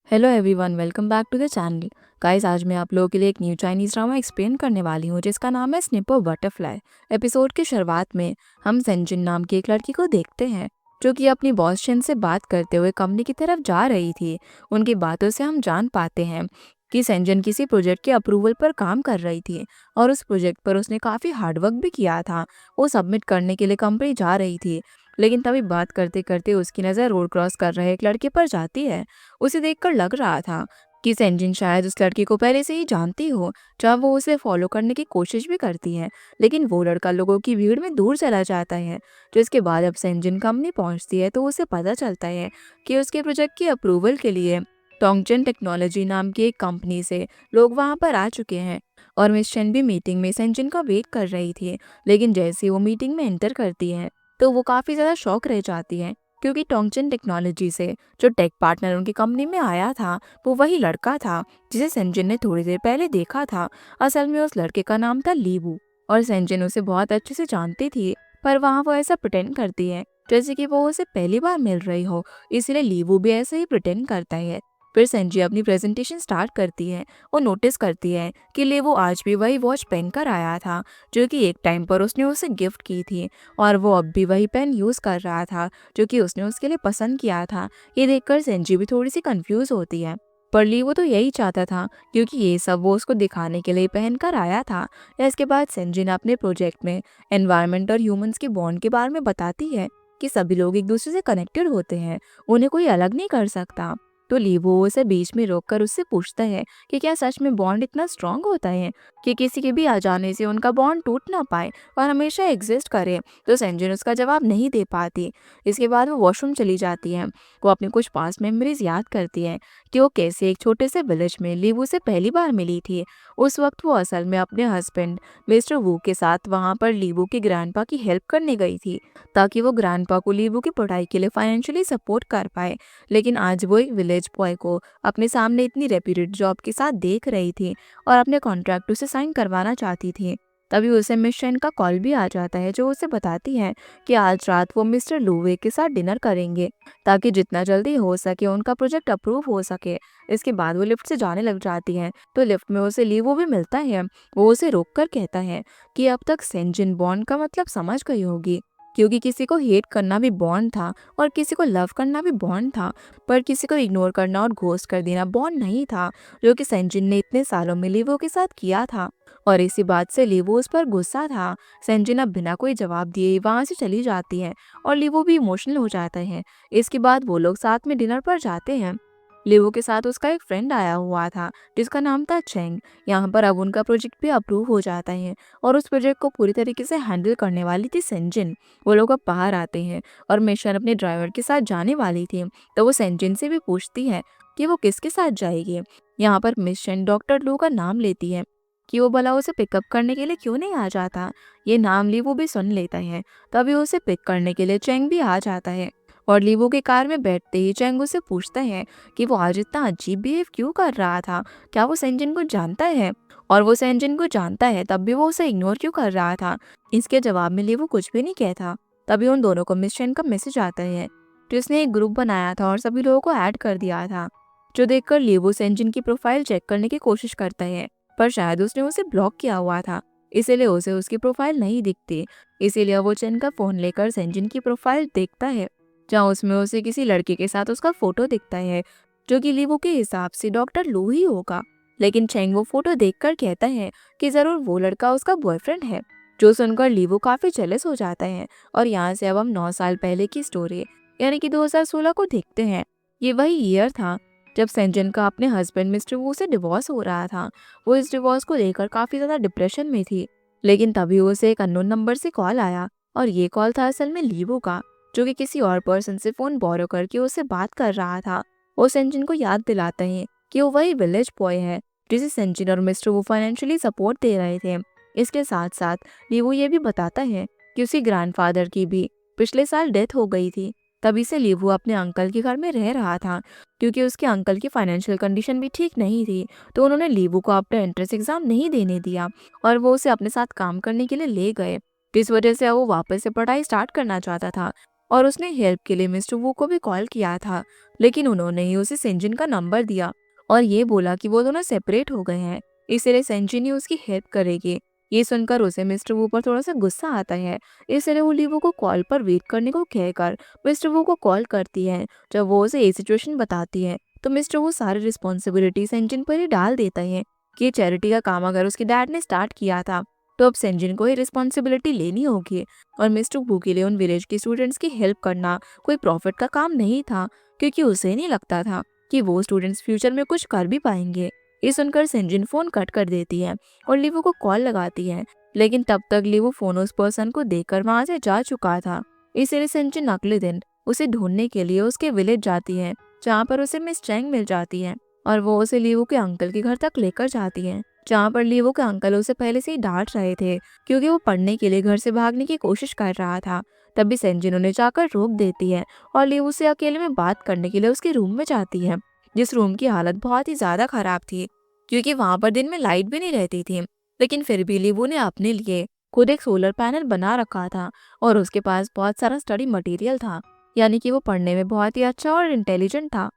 Hello everyone, welcome back to the channel. Guys, आज मैं आप लोगों के लिए एक न्यू चाइनीज ड्रामा एक्सप्लेन करने वाली हूँ जिसका नाम है स्निपर बटरफ्लाई। एपिसोड की शुरुआत में हम सेंजिन नाम की एक लड़की को देखते हैं जो कि अपनी बॉस शेन से बात करते हुए कंपनी की तरफ जा रही थी। उनकी बातों से हम जान पाते हैं कि सेंजन किसी प्रोजेक्ट के अप्रूवल पर काम कर रही थी और उस प्रोजेक्ट पर उसने काफ़ी हार्डवर्क भी किया था। वो सबमिट करने के लिए कंपनी जा रही थी, लेकिन तभी बात करते करते उसकी नज़र रोड क्रॉस कर रहे एक लड़के पर जाती है। उसे देखकर लग रहा था कि सेंजिन शायद उस लड़की को पहले से ही जानती हो, जब वो उसे फॉलो करने की कोशिश भी करती है। लेकिन वो लड़का लोगों की भीड़ में दूर चला जाता है। जिसके बाद अब सेंजिन कंपनी पहुंचती है तो उसे पता चलता है कि उसके प्रोजेक्ट के अप्रूवल के लिए टोंगचन टेक्नोलॉजी नाम की एक कंपनी से लोग वहां पर आ चुके हैं। और मिस चेन भी मीटिंग में सेंजिन का वेट कर रही थी। लेकिन जैसे ही वो मीटिंग में एंटर करती है तो वो काफ़ी ज़्यादा शॉक रह जाती है, क्योंकि टोंगचन टेक्नोलॉजी से जो टेक पार्टनर उनकी कंपनी में आया था वो वही लड़का था जिसे सेंजिन ने थोड़ी देर पहले देखा था। असल में उस लड़के का नाम था लीवू और सेंजिन उसे बहुत अच्छे से जानती थी, पर वहाँ वो ऐसा प्रिटेंड करती है जैसे कि वो उसे पहली बार मिल रही हो, इसलिए लीवू भी ऐसे ही प्रिटेंड करता है। फिर सेंजी अपनी प्रेजेंटेशन स्टार्ट करती है और नोटिस करती है कि लीवू आज भी वही वॉच पहनकर आया था जो कि एक टाइम पर उसने उसे गिफ्ट की थी, और वो अब भी वही पेन यूज़ कर रहा था जो कि उसने उसके लिए पसंद किया था। ये देखकर सेंजी भी थोड़ी सी कंफ्यूज होती है, पर ली वो तो यही चाहता था क्योंकि ये सब वो उसको दिखाने के लिए पहन कर आया था। या इसके बाद सेंजी ने अपने प्रोजेक्ट में एनवायरनमेंट और ह्यूमंस के बॉन्ड के बारे में बताती है कि सभी लोग एक दूसरे से कनेक्टेड होते हैं, उन्हें कोई अलग नहीं कर सकता। तो लीवो उसे बीच में रोककर उससे पूछता है कि क्या सच में बॉन्ड इतना स्ट्रांग होता है कि किसी के भी आ जाने से उनका बॉन्ड टूट ना पाए और हमेशा एग्जिस्ट करे। तो सेंजिन उसका जवाब नहीं दे पाती। इसके बाद वो वॉशरूम चली जाती है। वो अपनी कुछ पास्ट मेमोरीज याद करती है कि वो कैसे एक छोटे से विलेज में लीवू से पहली बार मिली थी। उस वक्त वो असल में अपने हस्बैंड मिस्टर वू के साथ वहाँ पर लीवू के ग्रैंडपा की हेल्प करने गई थी, ताकि वो ग्रैंडपा को लीवू की पढ़ाई के लिए फाइनेंशियली सपोर्ट कर पाए। लेकिन आज वो एक विलेज बॉय को अपने सामने इतनी रेप्यूटेड जॉब के साथ देख रही थी और अपने कॉन्ट्रैक्ट उसे साइन करवाना चाहती थी। तभी उसे मिस शेन का कॉल भी आ जाता है जो उसे बताती है कि आज रात वो मिस्टर लूवे के साथ डिनर करेंगे, ताकि जितना जल्दी हो सके उनका प्रोजेक्ट अप्रूव हो सके। इसके बाद वो लिफ्ट से जाने लग जाती है तो लिफ्ट में उसे लीवो भी मिलता है। वो उसे रोक कर कहता है कि अब तक सेंजिन बॉन्ड का मतलब समझ गई होगी, क्योंकि किसी को हेट करना भी बॉन्ड था और किसी को लव करना भी बॉन्ड था, पर किसी को इग्नोर करना और घोस्ट कर देना बॉन्ड नहीं था, जो कि सेंजिन ने इतने सालों में लीवो के साथ किया था। और इसी बात से लीवो उस पर गुस्सा था। सेंजिन अब बिना कोई जवाब दिए वहां से चली जाती है और लीवो भी इमोशनल हो जाता है। इसके बाद वो लोग साथ में डिनर पर जाते हैं। लीवो के साथ उसका एक फ्रेंड आया हुआ था जिसका नाम था चेंग। यहाँ पर अब उनका प्रोजेक्ट भी अप्रूव हो जाता है और उस प्रोजेक्ट को पूरी तरीके से हैंडल करने वाली थी सेंजिन। वो लोग अब बाहर आते हैं और मिशन अपने ड्राइवर के साथ जाने वाली थी, तो वो सेंजिन से भी पूछती है कि वो किसके साथ जाएगी। यहाँ पर मिशन डॉक्टर लू का नाम लेती है कि वो भला उसे पिकअप करने के लिए क्यों नहीं आ जाता। ये नाम ली वो भी सुन लेता है। तभी उसे पिक करने के लिए चेंग भी आ जाता है और लीवो की कार में बैठते ही चेंग उससे पूछता है कि वो आज इतना अजीब बिहेव क्यों कर रहा था, क्या वो सेंजिन को जानता है। और वो सेंजिन को जानता है तब भी वो उसे इग्नोर क्यों कर रहा था। इसके जवाब में लीवो कुछ भी नहीं कहता। तभी उन दोनों को मिस चेन का मैसेज आता है जिसने एक ग्रुप बनाया था और सभी लोगों को ऐड कर दिया था, जो देखकर लीवो सेंजिन की प्रोफाइल चेक करने की कोशिश करता है, पर शायद उसने उसे ब्लॉक किया हुआ था, इसीलिए उसे उसकी प्रोफाइल नहीं दिखती। इसीलिए वो चेन का फोन लेकर सेंजिन की प्रोफाइल देखता है, जहाँ उसमें उसे किसी लड़के के साथ उसका फोटो दिखता है जो कि लीवो के हिसाब से डॉक्टर लू ही होगा। लेकिन चेंग वो फोटो देखकर कहता है कि जरूर वो लड़का उसका बॉयफ्रेंड है, जो सुनकर लीवो काफी जेलस हो जाता है। और यहाँ से अब हम 9 साल पहले की स्टोरी यानी कि 2016 को देखते हैं। ये वही ईयर था जब सेंजन का अपने हस्बैंड मिस्टर वू से डिवोर्स हो रहा था। वो इस डिवोर्स को लेकर काफी ज्यादा डिप्रेशन में थी, लेकिन तभी उसे एक अननोन नंबर से कॉल आया और ये कॉल था असल में लीवो का, जो कि किसी और पर्सन से फोन बोरो करके उससे बात कर रहा था। वो सेंजिन को याद दिलाता है कि वो वही विलेज बॉय है जिसे सेंजिन और मिस्टर वो फाइनेंशियली सपोर्ट दे रहे थे। इसके साथ साथ लीवो ये भी बताता है कि उसके ग्रैंडफादर की भी पिछले साल डेथ हो गई थी। तभी से लीवो अपने अंकल के घर में रह रहा था, क्योंकि उसके अंकल की फाइनेंशियल कंडीशन भी ठीक नहीं थी। तो उन्होंने लीवो को अपना एंट्रेंस एग्जाम नहीं देने दिया और वो उसे अपने साथ काम करने के लिए ले गए, जिस वजह से वो वापस से पढ़ाई स्टार्ट करना चाहता था। और उसने हेल्प के लिए मिस्टर वू को भी कॉल किया था, लेकिन उन्होंने ही उसे सेंजिन का नंबर दिया और ये बोला कि वो दोनों सेपरेट हो गए हैं, इसलिए सेंजिन ही उसकी हेल्प करेगी। ये सुनकर उसे मिस्टर वू पर थोड़ा सा गुस्सा आता है, इसलिए वो लीवो को कॉल पर वेट करने को कहकर मिस्टर वू को कॉल करती है। जब वो उसे ये सिचुएशन बताती है तो मिस्टर वू सारी रिस्पॉन्सिबिलिटी सेंजिन पर ही डाल देता है कि ये चैरिटी का काम अगर उसके डैड ने स्टार्ट किया था तो अब सेंजिन को ही रिस्पॉन्सिबिलिटी लेनी होगी। और मिस्टर वू के लिए उन विलेज के स्टूडेंट्स की हेल्प करना कोई प्रॉफिट का काम नहीं था, क्योंकि उसे नहीं लगता था कि वो स्टूडेंट्स फ्यूचर में कुछ कर भी पाएंगे। ये सुनकर सेंजिन फोन कट कर देती है और लीवो को कॉल लगाती है, लेकिन तब तक लीवो फोन उस पर्सन को देखकर वहां से जा चुका था। इसलिए सेंजिन अगले दिन उसे ढूंढने के लिए उसके विलेज जाती है, जहाँ पर उसे मिस चैंग मिल जाती है और वो उसे लीवो के अंकल के घर तक लेकर जाती है, जहाँ पर लीवो के अंकल उसे पहले से ही डांट रहे थे क्योंकि वो पढ़ने के लिए घर से भागने की कोशिश कर रहा था। तभी सेंजिन उन्हें जाकर रोक देती है और लीवो से अकेले में बात करने के लिए उसके रूम में जाती है, जिस रूम की हालत बहुत ही ज्यादा खराब थी क्योंकि वहां पर दिन में लाइट भी नहीं रहती थी। लेकिन फिर भी लीवो ने अपने लिए खुद एक सोलर पैनल बना रखा था और उसके पास बहुत सारा स्टडी मटेरियल था, यानी कि वो पढ़ने में बहुत ही अच्छा और इंटेलिजेंट था।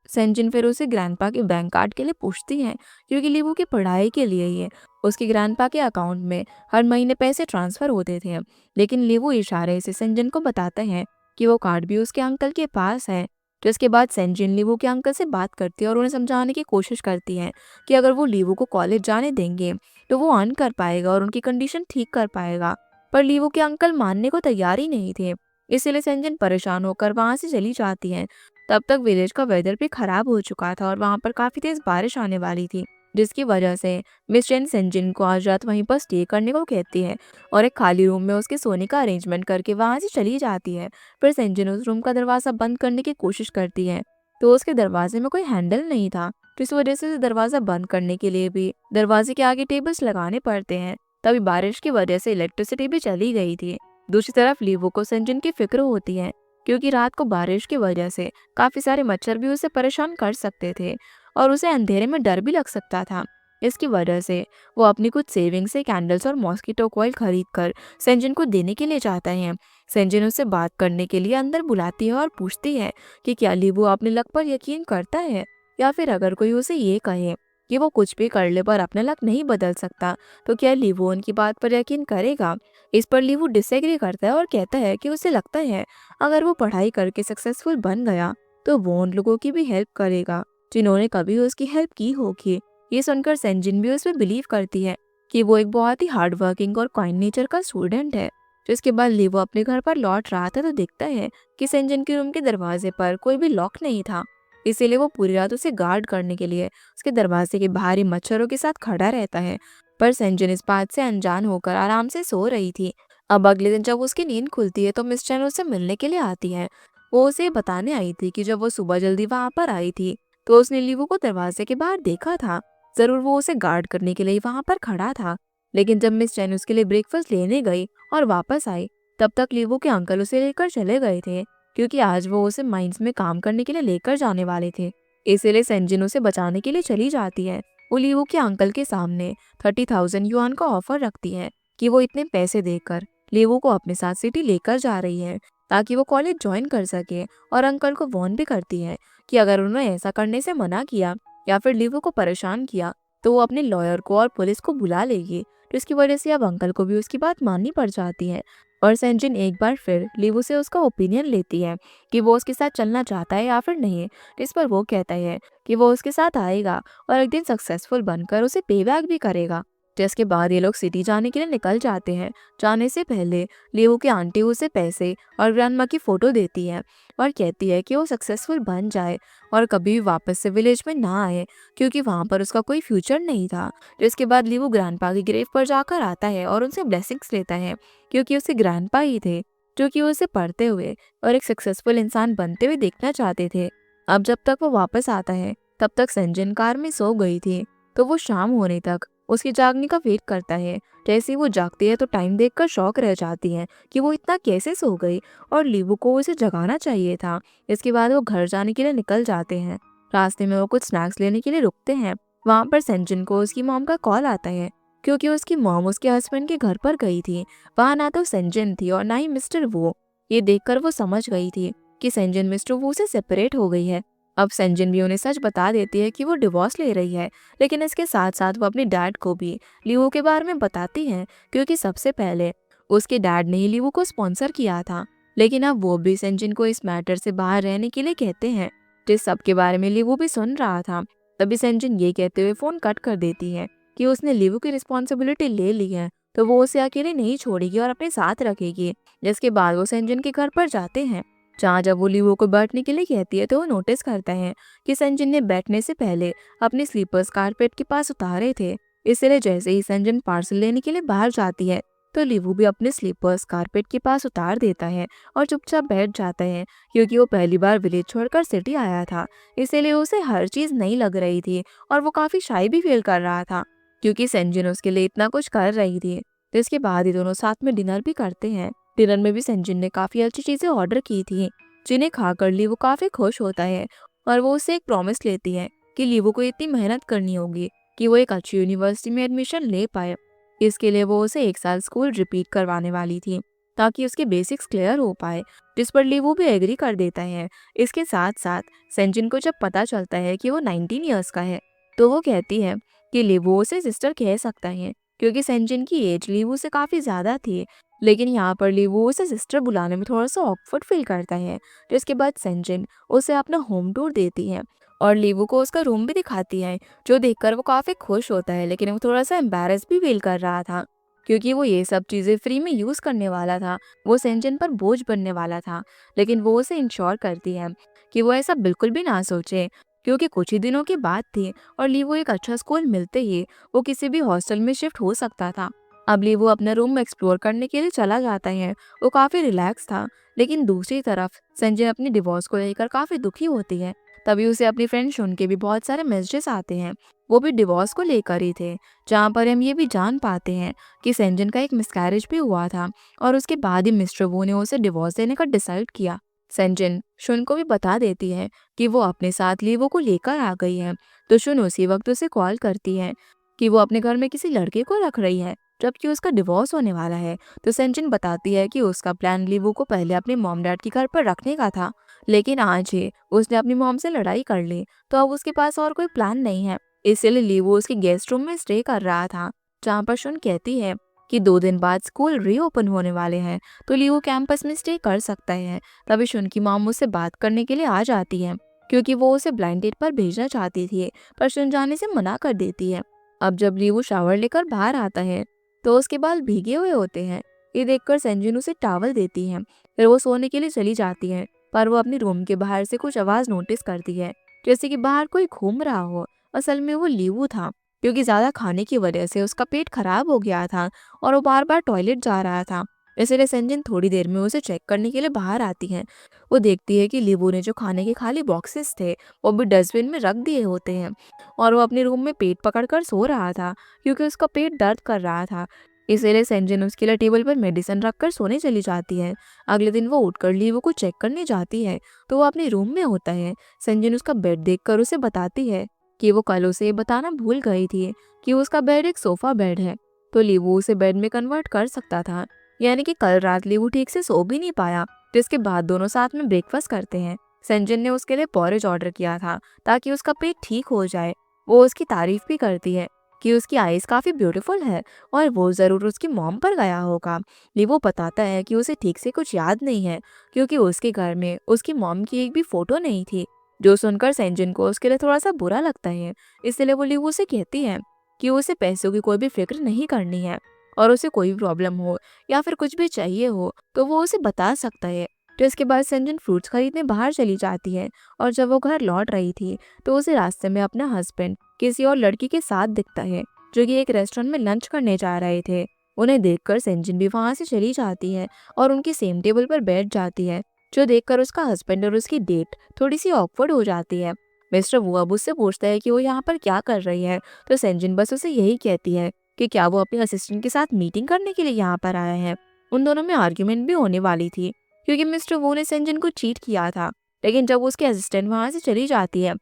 सेंजिन फिर उसे ग्रैंडपा के बैंक कार्ड के लिए पूछती है क्योंकि लीवो की पढ़ाई के लिए ही उसके ग्रैंडपा के अकाउंट में हर महीने पैसे ट्रांसफर होते थे। लेकिन लीवो इशारे से सेंजिन को बताता है कि वो कार्ड भी उसके अंकल के पास है। जिसके बाद सेंजिन लीवो के अंकल से बात करती है और उन्हें समझाने की कोशिश करती है कि अगर वो लीवो को कॉलेज जाने देंगे तो वो अर्न कर पाएगा और उनकी कंडीशन ठीक कर पाएगा। पर लीवो के अंकल मानने को तैयार ही नहीं थे, इसलिए सेंजिन परेशान होकर वहां से चली जाती है। तब तक विलेज का वेदर भी खराब हो चुका था और वहां पर काफी तेज बारिश आने वाली थी, जिसकी वजह से मिस चेन सेंजिन को आज रात वहीं पर स्टे करने को कहती है और एक खाली रूम में उसके सोने का अरेंजमेंट करके वहां से चली जाती है। फिर सेंजिन उस रूम का दरवाजा बंद करने की कोशिश करती है तो उसके दरवाजे में कोई हैंडल नहीं था, तो इस वजह से उसे दरवाजा बंद करने के लिए भी दरवाजे के आगे टेबल्स लगाने पड़ते हैं। तभी बारिश की वजह से इलेक्ट्रिसिटी भी चली गई थी। दूसरी तरफ लीवो को सेंजिन की फिक्र होती है क्योंकि रात को बारिश की वजह से काफी सारे मच्छर भी उसे परेशान कर सकते थे और उसे अंधेरे में डर भी लग सकता था। इसकी वजह से वो अपनी कुछ सेविंग से कैंडल्स और मॉस्किटो कॉइल खरीद कर सेंजिन को देने के लिए जाता है। सेंजिन उससे बात करने के लिए अंदर बुलाती है और पूछती है कि क्या लीवो अपने लक पर यकीन करता है, या फिर अगर कोई उसे ये कहे कि वो कुछ भी कर ले पर अपना लक नहीं बदल सकता तो क्या लीवो उनकी बात पर यकीन करेगा। इस पर लीवो डिसएग्री करता है और कहता है कि उसे लगता है अगर वो पढ़ाई करके सक्सेसफुल बन गया तो वो उन लोगों की भी हेल्प करेगा जिन्होंने कभी उसकी हेल्प की होगी। ये सुनकर सेंजिन भी उसमें बिलीव करती है कि वो एक बहुत ही हार्ड वर्किंग और काइंड नेचर का स्टूडेंट है। जिसके बाद लीवो अपने घर पर लौट रहा था तो देखता है कि सेंजिन के रूम के दरवाजे पर कोई भी लॉक नहीं था, इसीलिए वो पूरी रात उसे गार्ड करने के लिए उसके दरवाजे के बाहर ही मच्छरों के साथ खड़ा रहता है। पर सेंजिन इस बात से अनजान होकर आराम से सो रही थी। अब अगले दिन जब उसकी नींद खुलती है तो मिस चैन उससे मिलने के लिए आती है। वो उसे बताने आई थी कि जब वो सुबह जल्दी वहां पर आई थी तो उसने लीवो को दरवाजे के बाहर देखा था। जरूर वो उसे गार्ड करने के लिए वहां पर खड़ा था। लेकिन जब मिस चैन उसके लिए ब्रेकफास्ट लेने गई और वापस आई तब तक लीवो के अंकल उसे लेकर चले गए थे, क्योंकि आज वो उसे माइंस में काम करने के लिए लेकर जाने वाले थे। इसीलिए सेंजिन उसे बचाने के लिए चली जाती है। वो लीवो के अंकल के सामने 30,000 युआन का ऑफर रखती है कि वो इतने पैसे देकर लीवो को अपने साथ सिटी लेकर जा रही है ताकि वो कॉलेज ज्वाइन कर सके, और अंकल को वार्न भी करती है कि अगर उन्होंने ऐसा करने से मना किया या फिर लीवो को परेशान किया तो वो अपने लॉयर को और पुलिस को बुला लेगी। तो इसकी वजह से अब अंकल को भी उसकी बात माननी पड़ जाती है और सेंजिन एक बार फिर लीवो से उसका ओपिनियन लेती है कि वो उसके साथ चलना चाहता है या फिर नहीं। इस पर वो कहता है कि वो उसके साथ आएगा और एक दिन सक्सेसफुल बनकर उसे पे बैक भी करेगा। जिसके बाद ये लोग सिटी जाने के लिए निकल जाते हैं। जाने से पहले लीवो की आंटी उसे पैसे और ग्रैंडमा की फोटो देती है और कहती है कि वो सक्सेसफुल बन जाए और कभी भी वापस से विलेज में ना आए क्योंकि वहाँ पर उसका कोई फ्यूचर नहीं था। जिसके बाद लीवो ग्रैंडपा की ग्रेव पर जाकर आता है और उनसे ब्लेसिंग्स लेता है क्योंकि उसके ग्रैंडपा ही थे जो कि उसे पढ़ते हुए और एक सक्सेसफुल इंसान बनते हुए देखना चाहते थे। अब जब तक वो वापस आता है तब तक सेंजिन कार में सो गई थी, तो वो शाम होने तक उसके जागने का वेट करता है। जैसे ही वो जागती है तो टाइम देखकर शॉक रह जाती है कि वो इतना कैसे सो गई और लीवो को उसे जगाना चाहिए था। इसके बाद वो घर जाने के लिए निकल जाते हैं। रास्ते में वो कुछ स्नैक्स लेने के लिए रुकते हैं। वहाँ पर सेंजिन को उसकी मॉम का कॉल आता है क्योंकि उसकी मॉम उसके हस्बैंड के घर पर गई थी। वहाँ ना तो सेंजिन थी और ना ही मिस्टर वो। ये देखकर वो समझ गई थी कि सेंजिन मिस्टर वू से सेपरेट हो गई है। अब सेंजिन भी उन्हें सच बता देती है कि वो डिवोर्स ले रही है, लेकिन इसके साथ साथ वो अपने डैड को भी लिवू के बारे में बताती है, क्योंकि सबसे पहले उसके डैड ने ही लिवू को स्पॉन्सर किया था। लेकिन अब वो भी सेंजिन को इस मैटर से बाहर रहने के लिए कहते हैं, जिस सब के बारे में लिवू भी सुन रहा था। तभी सेंजिन ये कहते हुए फोन कट कर देती है कि उसने लिवू की रिस्पॉन्सिबिलिटी ले ली है, तो वो उसे अकेले नहीं छोड़ेगी और अपने साथ रखेगी। जिसके बाद वो सेंजिन के घर पर जाते हैं, जहाँ जब वो लिवू को बैठने के लिए कहती है तो वो नोटिस करता है कि सेंजिन ने बैठने से पहले अपने स्लीपर्स कारपेट के पास उतारे थे। इसलिए जैसे ही सेंजिन पार्सल लेने के लिए बाहर जाती है, तो लिवू भी अपने स्लीपर्स कारपेट के पास उतार देता है और चुपचाप बैठ जाता है, क्योंकि वो पहली बार विलेज छोड़कर सिटी आया था। इसीलिए उसे हर चीज नई लग रही थी और वो काफी शाई भी फील कर रहा था, क्योंकि सेंजिन उसके लिए इतना कुछ कर रही थी। तो इसके बाद ही दोनों साथ में डिनर भी करते हैं। डिनर में भी सेंजिन ने काफी अच्छी चीजें ऑर्डर की थी, जिन्हें खाकर लीवू काफी खुश होता है और वो उससे एक प्रॉमिस लेती है कि लीवू को इतनी मेहनत करनी होगी कि वो एक अच्छी यूनिवर्सिटी में एडमिशन ले पाए। इसके लिए वो उसे 1 साल स्कूल रिपीट करवाने वाली थी, ताकि उसके बेसिक्स क्लियर हो पाए, जिस पर लीवू भी एग्री कर देता है। इसके साथ साथ सेंजिन को जब पता चलता है कि वो 19 ईयर्स का है, तो वो कहती है कि लीवू उसे सिस्टर कह सकता है, क्योंकि सेंजिन की एज लीवू से काफी ज्यादा थी। लेकिन यहाँ पर लीवू उसे सिस्टर बुलाने में थोड़ा सा ऑकवर्ड फील करता है। जिसके बाद सेंजिन उसे अपना होम टूर देती है और लीवू को उसका रूम भी दिखाती है, जो देखकर वो काफी खुश होता है। लेकिन वो थोड़ा सा एम्बैरेस भी फील कर रहा था, क्योंकि वो ये सब चीजें फ्री में यूज करने वाला था, वो सेंजिन पर बोझ बनने वाला था। लेकिन वो उसे इंश्योर करती है कि वो ऐसा बिल्कुल भी ना सोचे, क्योंकि कुछ ही दिनों की बात थी और लीवू एक अच्छा स्कूल मिलते ही वो किसी भी हॉस्टल में शिफ्ट हो सकता था। अब लीवू अपना रूम एक्सप्लोर करने के लिए चला जाता है। वो काफी रिलैक्स था, लेकिन दूसरी तरफ संजय अपनी डिवोर्स को लेकर काफी दुखी होती है। तभी उसे अपनी फ्रेंड सुन के भी बहुत सारे मैसेजेस आते हैं, वो भी डिवोर्स को लेकर ही थे, जहाँ पर हम ये भी जान पाते हैं कि सेंजन का एक मिसकैरेज भी हुआ था और उसके बाद ही मिस्टर वो ने उसे डिवोर्स देने का डिसाइड किया। सेंजन शुन को भी बता देती है कि वो अपने साथ लीवो को लेकर आ गई है, तो शुन उसी वक्त उसे कॉल करती है कि वो अपने घर में किसी लड़के को रख रही है, जबकि उसका डिवोर्स होने वाला है। तो सेंजन बताती है कि उसका प्लान लीवू को पहले अपने मॉम डैड के घर पर रखने का था, लेकिन आज ही उसने अपनी मॉम से लड़ाई कर ली, तो अब उसके पास और कोई प्लान नहीं है। इसलिए लीवू उसके गेस्ट रूम में स्टे कर रहा था, जहाँ पर शुन कहती है कि 2 दिन बाद स्कूल रीओपन होने वाले हैं, तो लीवू कैंपस में स्टे कर सकता है। तभी शुन की मॉम उससे बात करने के लिए आ जाती है, क्योंकि वो उसे ब्लाइंड डेट पर भेजना चाहती थी, पर शुन जाने से मना कर देती है। अब जब लीवू शावर लेकर बाहर आता है, तो उसके बाल भीगे हुए होते हैं। ये देखकर सेंजिन उसे टॉवल देती है, फिर वो सोने के लिए चली जाती है। पर वो अपने रूम के बाहर से कुछ आवाज नोटिस करती है, जैसे कि बाहर कोई घूम रहा हो। असल में वो लीवू था, क्योंकि ज्यादा खाने की वजह से उसका पेट खराब हो गया था और वो बार बार टॉयलेट जा रहा था। इसलिए सेंजिन थोड़ी देर में उसे चेक करने के लिए बाहर आती है। वो देखती है कि लीवू ने जो खाने के खाली बॉक्सेस थे, वो भी डस्टबिन में रख दिए होते हैं, और वो अपने रूम में पेट पकड़कर सो रहा था, क्योंकि उसका पेट दर्द कर रहा था। इसीलिए सेंजिन उसके लिए टेबल पर मेडिसिन रखकर सोने चली जाती है। अगले दिन वो उठकर लीवू को चेक करने जाती है, तो वो अपने रूम में होता है। सेंजिन उसका बेड देखकर उसे बताती है कि वो कल उसे ये बताना भूल गई थी कि उसका बेड एक सोफा बेड है, तो लीवू उसे बेड में कन्वर्ट कर सकता था। यानी कि कल रात लीवू ठीक से सो भी नहीं पाया, जिसके बाद दोनों साथ में ब्रेकफास्ट करते हैं। सेंजिन ने उसके लिए पॉरेज ऑर्डर किया था, ताकि उसका पेट ठीक हो जाए। वो उसकी तारीफ भी करती है कि उसकी आईज काफी ब्यूटीफुल है और वो जरूर उसकी मॉम पर गया होगा। लीवो बताता है कि उसे ठीक से कुछ याद नहीं है, क्योंकि उसके घर में उसकी मॉम की एक भी फोटो नहीं थी। जो सुनकर सेंजिन को उसके लिए थोड़ा सा बुरा लगता है। इसलिए वो लीवो से कहती है कि उसे पैसों की कोई भी फिक्र नहीं करनी है, और उसे कोई भी प्रॉब्लम हो या फिर कुछ भी चाहिए हो तो वो उसे बता सकता है। तो इसके बाद सेंजिन फ्रूट्स खरीदने बाहर चली जाती है, और जब वो घर लौट रही थी तो उसे रास्ते में अपना हस्बैंड किसी और लड़की के साथ दिखता है, जो कि एक रेस्टोरेंट में लंच करने जा रहे थे। उन्हें देखकर सेंजिन भी वहां से चली जाती है और उनकी सेम टेबल पर बैठ जाती है, जो देखकर उसका हस्बैंड और उसकी डेट थोड़ी सी ऑकवर्ड हो जाती है। मिस्टर वो अब उससे पूछता है कि वो यहाँ पर क्या कर रही है, तो सेंजिन बस उसे यही कहती है कि क्या वो अपने असिस्टेंट के साथ मीटिंग करने के लिए यहाँ पर आया है। उन दोनों में आर्ग्यूमेंट भी होने वाली थी, क्योंकि मिस्टर वो ने सेंजिन को चीट किया था। लेकिन जब उसके असिस्टेंट वहां से चली जाती है,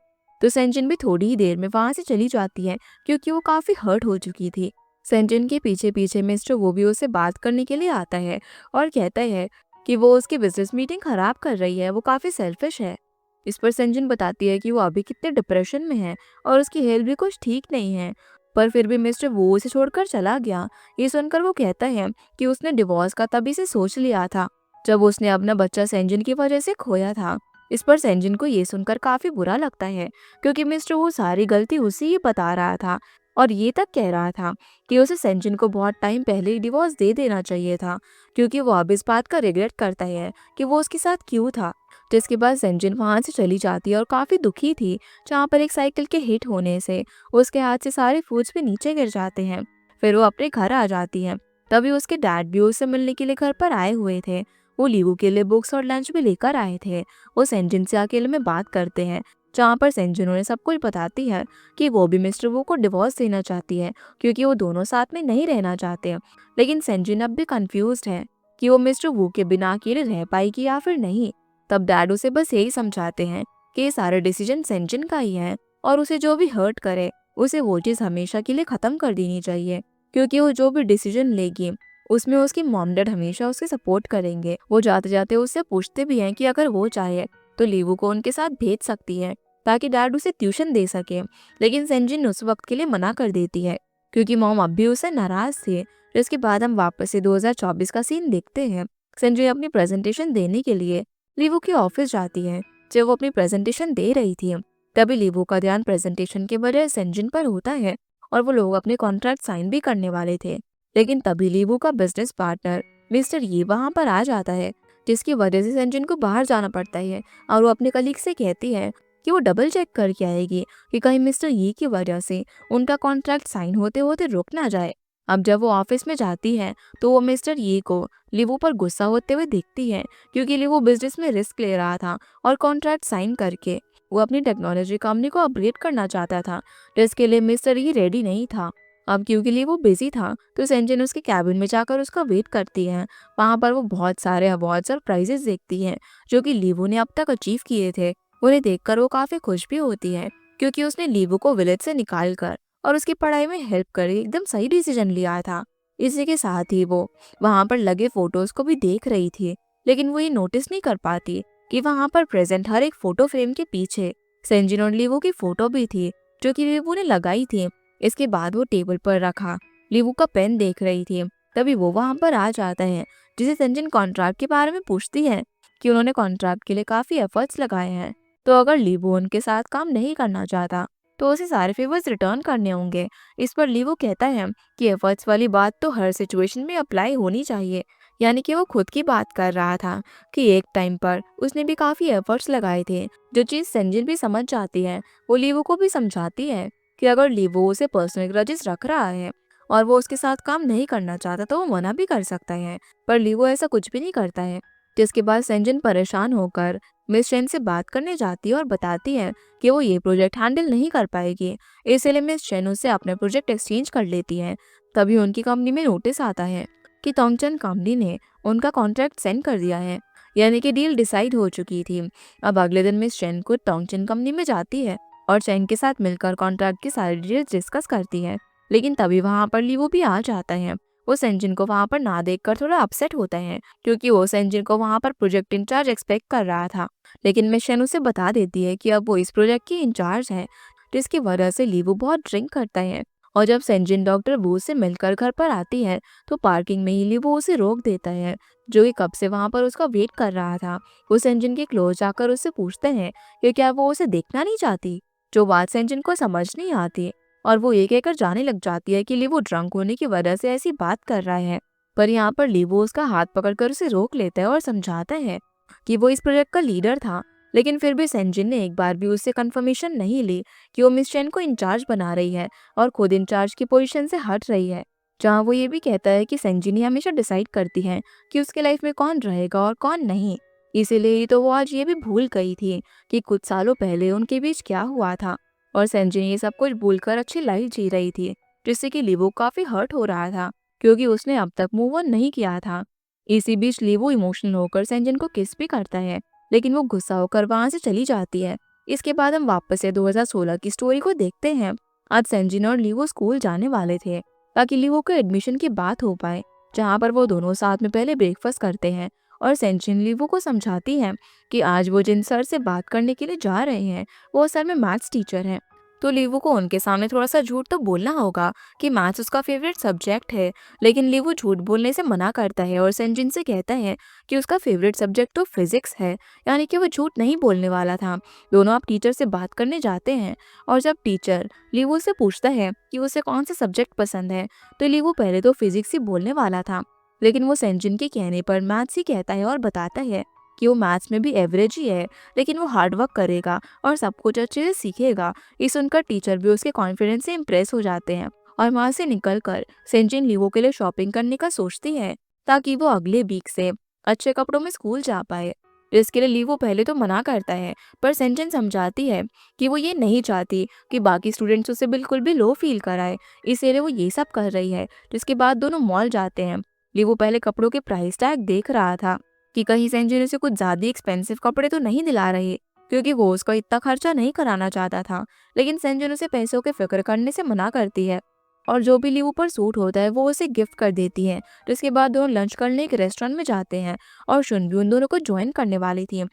तो सेंजिन भी थोड़ी ही देर में वहां से चली जाती है, क्योंकि वो काफी हर्ट हो चुकी थी। सेंजिन के पीछे पीछे मिस्टर वो भी उससे बात करने के लिए आता है और कहता है कि वो उसकी बिजनेस मीटिंग खराब कर रही है, वो काफ़ी सेल्फिश है। इस पर सेंजिन बताती है कि वो अभी कितने डिप्रेशन में है और उसकी हेल्थ भी कुछ ठीक नहीं है, पर फिर भी मिस्टर वो उसे छोड़कर चला गया। ये सुनकर वो कहता है कि उसने डिवोर्स का तभी से सोच लिया था जब उसने अपना बच्चा सेंजिन की वजह से खोया था। इस पर सेंजिन को ये सुनकर काफी बुरा लगता है, क्योंकि मिस्टर वो सारी गलती उसी ही बता रहा था और ये तक कह रहा था कि उसे सेंजिन को बहुत टाइम पहले ही डिवोर्स दे देना चाहिए था, क्योंकि वो अब इस बात का रिग्रेट करता है कि वो उसके साथ क्यों था। जिसके बाद सेंजिन वहां से चली जाती है और काफी दुखी थी, जहाँ पर एक साइकिल के हिट होने से उसके हाथ से सारे फूड्स भी नीचे गिर जाते हैं। फिर वो अपने घर आ जाती है। तभी उसके डैड भी उससे मिलने के लिए घर पर आए हुए थे। वो लीवू के लिए बुक्स और लंच भी लेकर आए थे। वो सेंजिन से अकेले में बात करते हैं, जहाँ पर सेंजिन उन्हें सब कुछ बताती है कि वो भी मिस्टर वू को डिवोर्स देना चाहती है, क्योंकि वो दोनों साथ में नहीं रहना चाहते। लेकिन सेंजिन अब भी कंफ्यूज्ड है कि वो मिस्टर वू के बिना अकेले रह पाएगी या फिर नहीं। तब डैड उसे बस यही समझाते हैं कि ये सारे डिसीजन सेंजिन का ही है और उसे जो भी हर्ट करे उसे वो चीज़ हमेशा के लिए ख़त्म कर देनी चाहिए, क्योंकि वो जो भी डिसीजन लेगी उसमें उसकी मॉम डैड हमेशा उसके सपोर्ट करेंगे। वो जाते जाते उससे पूछते भी हैं कि अगर वो चाहे तो लीवू को उनके साथ भेज सकती है ताकि डैड उसे ट्यूशन दे सके, लेकिन सेंजिन उस वक्त के लिए मना कर देती है क्योंकि मॉम अब भी उससे नाराज थे। इसके बाद हम वापस से 2024 का सीन देखते हैं। सेंजिन अपनी प्रेजेंटेशन देने के लिए लीवू के ऑफिस जाती है। जब वो अपनी प्रेजेंटेशन दे रही थी, तभी लीवू का ध्यान प्रेजेंटेशन के बजाय सेंजिन पर होता है और वो लोग अपने कॉन्ट्रैक्ट साइन भी करने वाले थे। लेकिन तभी लीवू का बिजनेस पार्टनर मिस्टर ये वहां पर आ जाता है, जिसकी वजह से सेंजिन को बाहर जाना पड़ता है और वो अपने कलीग से कहती है कि वो डबल चेक करके आएगी कि कहीं मिस्टर ये की वजह से उनका कॉन्ट्रैक्ट साइन होते होते रुक ना जाए। अब जब वो ऑफिस में जाती है तो वो मिस्टर ये को लिवू पर गुस्सा होते हुए देखती है, क्योंकि लिवू बिजनेस में रिस्क ले रहा था और कॉन्ट्रैक्ट साइन करके वो अपनी टेक्नोलॉजी कंपनी को अपग्रेड करना चाहता था, जिसके लिए मिस्टर ये रेडी नहीं था। अब क्योंकि लिवू बिजी था तो सेंजिन उसके कैबिन में जाकर उसका वेट करती है। वहां पर वो बहुत सारे अवार्ड्स और प्राइजेस देखती है जो कि लिवू ने अब तक अचीव किए थे। उन्हें देखकर वो काफी खुश भी होती है, क्योंकि उसने लिवू को विलेज से निकाल कर और उसकी पढ़ाई में हेल्प कर एकदम सही डिसीजन लिया था। इसी के साथ ही वो वहां पर लगे फोटोज को भी देख रही थी, लेकिन वो ये नोटिस नहीं कर पाती कि वहां पर प्रेजेंट हर एक फोटो फ्रेम के पीछे सेंजिन और लीवू की फोटो भी थी, जो कि लीवू ने लगाई थी। इसके बाद वो टेबल पर रखा लीवू का पेन देख रही थी। तभी वो वहां पर आ जाता है, जिसे सेंजिन कॉन्ट्रैक्ट के बारे में पूछती है कि उन्होंने कॉन्ट्रैक्ट के लिए काफी एफर्ट्स लगाए हैं, तो अगर लीवू उनके साथ काम नहीं करना चाहता तो उसे सारे फेवर्स रिटर्न करने होंगे। इस पर लीवू कहता है कि एफर्ट्स वाली बात तो हर सिचुएशन में अप्लाई होनी चाहिए, यानी कि वो खुद की बात कर रहा था कि एक टाइम पर उसने भी काफी एफर्ट्स लगाए थे, जो चीज सेंजिन भी समझ जाती है। वो लीवू को भी समझाती है कि अगर लीवू उसे पर्सनल ग्रजेस रख रहा है और वो उसके साथ काम नहीं करना चाहता तो वो मना भी कर सकता है, पर लीवू ऐसा कुछ भी नहीं करता है। जिसके बाद सेंजिन परेशान होकर मिस चेन से बात करने जाती है और बताती है कि वो ये प्रोजेक्ट हैंडल नहीं कर पाएगी, इसलिए मिस चेन उससे अपने प्रोजेक्ट एक्सचेंज कर लेती है। तभी उनकी कंपनी में नोटिस आता है कि टोंगचन कंपनी ने उनका कॉन्ट्रैक्ट सेंड कर दिया है, यानी कि डील डिसाइड हो चुकी थी। अब अगले दिन मिस चेन को टोंगचन कंपनी में जाती है और चेन के साथ मिलकर कॉन्ट्रैक्ट की सारी डिटेल्स डिस्कस करती है। लेकिन तभी वहां पर लीवू भी आ जाता है। वो सेंजिन को वहां पर ना देखकर थोड़ा अपसेट होता है, क्योंकि वो सेंजिन को वहां पर प्रोजेक्ट इंचार्ज एक्सपेक्ट कर रहा था। लेकिन मिशन उसे बता देती है कि अब वो इस प्रोजेक्ट की इंचार्ज है, जिसकी वजह से लीवू बहुत ड्रिंक करता है। और जब सेंजिन डॉक्टर वू से मिलकर घर पर आती है तो पार्किंग में ही लीवू उसे रोक देता है, जो कि कब से वहां पर उसका वेट कर रहा था। वो सेंजिन के क्लोज जाकर उससे पूछते हैं कि क्या वो उसे देखना नहीं चाहती, जो बात सेंजिन को समझ नहीं आती और वो ये कहकर जाने लग जाती है कि लीवू ड्रंक होने की वजह से ऐसी बात कर रहा है। पर यहाँ पर लीवू उसका हाथ पकड़कर उसे रोक लेता है और समझाता है कि वो इस प्रोजेक्ट का लीडर था। लेकिन फिर भी सेंजिन ने एक बार भी उससे कंफर्मेशन नहीं ली कि वो मिस चेन को इंचार्ज बना रही है और खुद इंचार्ज की पोजीशन से हट रही है, जहाँ वो ये भी कहता है कि सेंजिन ही हमेशा डिसाइड करती है कि उसके लाइफ में कौन रहेगा और कौन नहीं। इसीलिए ही तो वो आज ये भी भूल गई थी कि कुछ सालों पहले उनके बीच क्या हुआ था, और सेंजिन ये सब कुछ भूलकर अच्छी लाइफ जी रही थी, जिससे कि लीवू काफी हर्ट हो रहा था, क्योंकि उसने अब तक मूव ऑन नहीं किया था। इसी बीच लीवू इमोशनल होकर सेंजिन को किस भी करता है, लेकिन वो गुस्सा होकर वहां से चली जाती है। इसके बाद हम वापस से 2016 की स्टोरी को देखते हैं। आज सेंजिन और लीवू स्कूल जाने वाले थे ताकि लीवू के एडमिशन की बात हो पाए, जहाँ पर वो दोनों साथ में पहले ब्रेकफास्ट करते हैं और सेंचिन लीवू को समझाती है कि आज वो जिन सर से बात करने के लिए जा रहे हैं वो असल में मैथ्स टीचर हैं। तो लीवू को उनके सामने थोड़ा सा झूठ तो बोलना होगा कि मैथ्स उसका फेवरेट सब्जेक्ट है, लेकिन लीवू झूठ बोलने से मना करता है और सेंजिन से कहता है कि उसका फेवरेट सब्जेक्ट तो फिजिक्स है, यानी कि वो झूठ नहीं बोलने वाला था। दोनों अब टीचर से बात करने जाते हैं और जब टीचर लीवू से पूछता है कि उसे कौन सा सब्जेक्ट पसंद है, तो लीवू पहले तो फिजिक्स ही बोलने वाला था, लेकिन वो सेंजिन के कहने पर मैथ्स ही कहता है और बताता है कि वो मैथ्स में भी एवरेज ही है, लेकिन वो हार्ड वर्क करेगा और सब कुछ अच्छे से सीखेगा। ये सुनकर टीचर भी उसके कॉन्फिडेंस से इम्प्रेस हो जाते हैं और वहाँ से निकलकर सेंजिन लीवो के लिए शॉपिंग करने का सोचती है ताकि वो अगले वीक से अच्छे कपड़ों में स्कूल जा पाए। इसके लिए लीवो पहले तो मना करता है, पर सेंजिन समझाती है कि वो ये नहीं चाहती कि बाकी स्टूडेंट्स उसे बिल्कुल भी लो फील कराए, इसीलिए वो ये सब कर रही है। जिसके बाद दोनों मॉल जाते हैं। लीवो पहले कपड़ों के प्राइस टैग देख रहा था कि कहीं सेंचुरी से कुछ ज़्यादा एक्सपेंसिव कपड़े तो नहीं दिला रही, क्योंकि वो उसका इतना खर्चा नहीं कराना चाहता था। लेकिन सेंचुरी उसे पैसों के फिक्र करने से मना करती है और जो भी लीवू पर सूट होता है वो उसे गिफ्ट कर देती है। जिसके बाद दोनों लंच करने एक रेस्टोरेंट में जाते हैं और शुन भी उन दोनों को ज्वाइन करने वाली थी,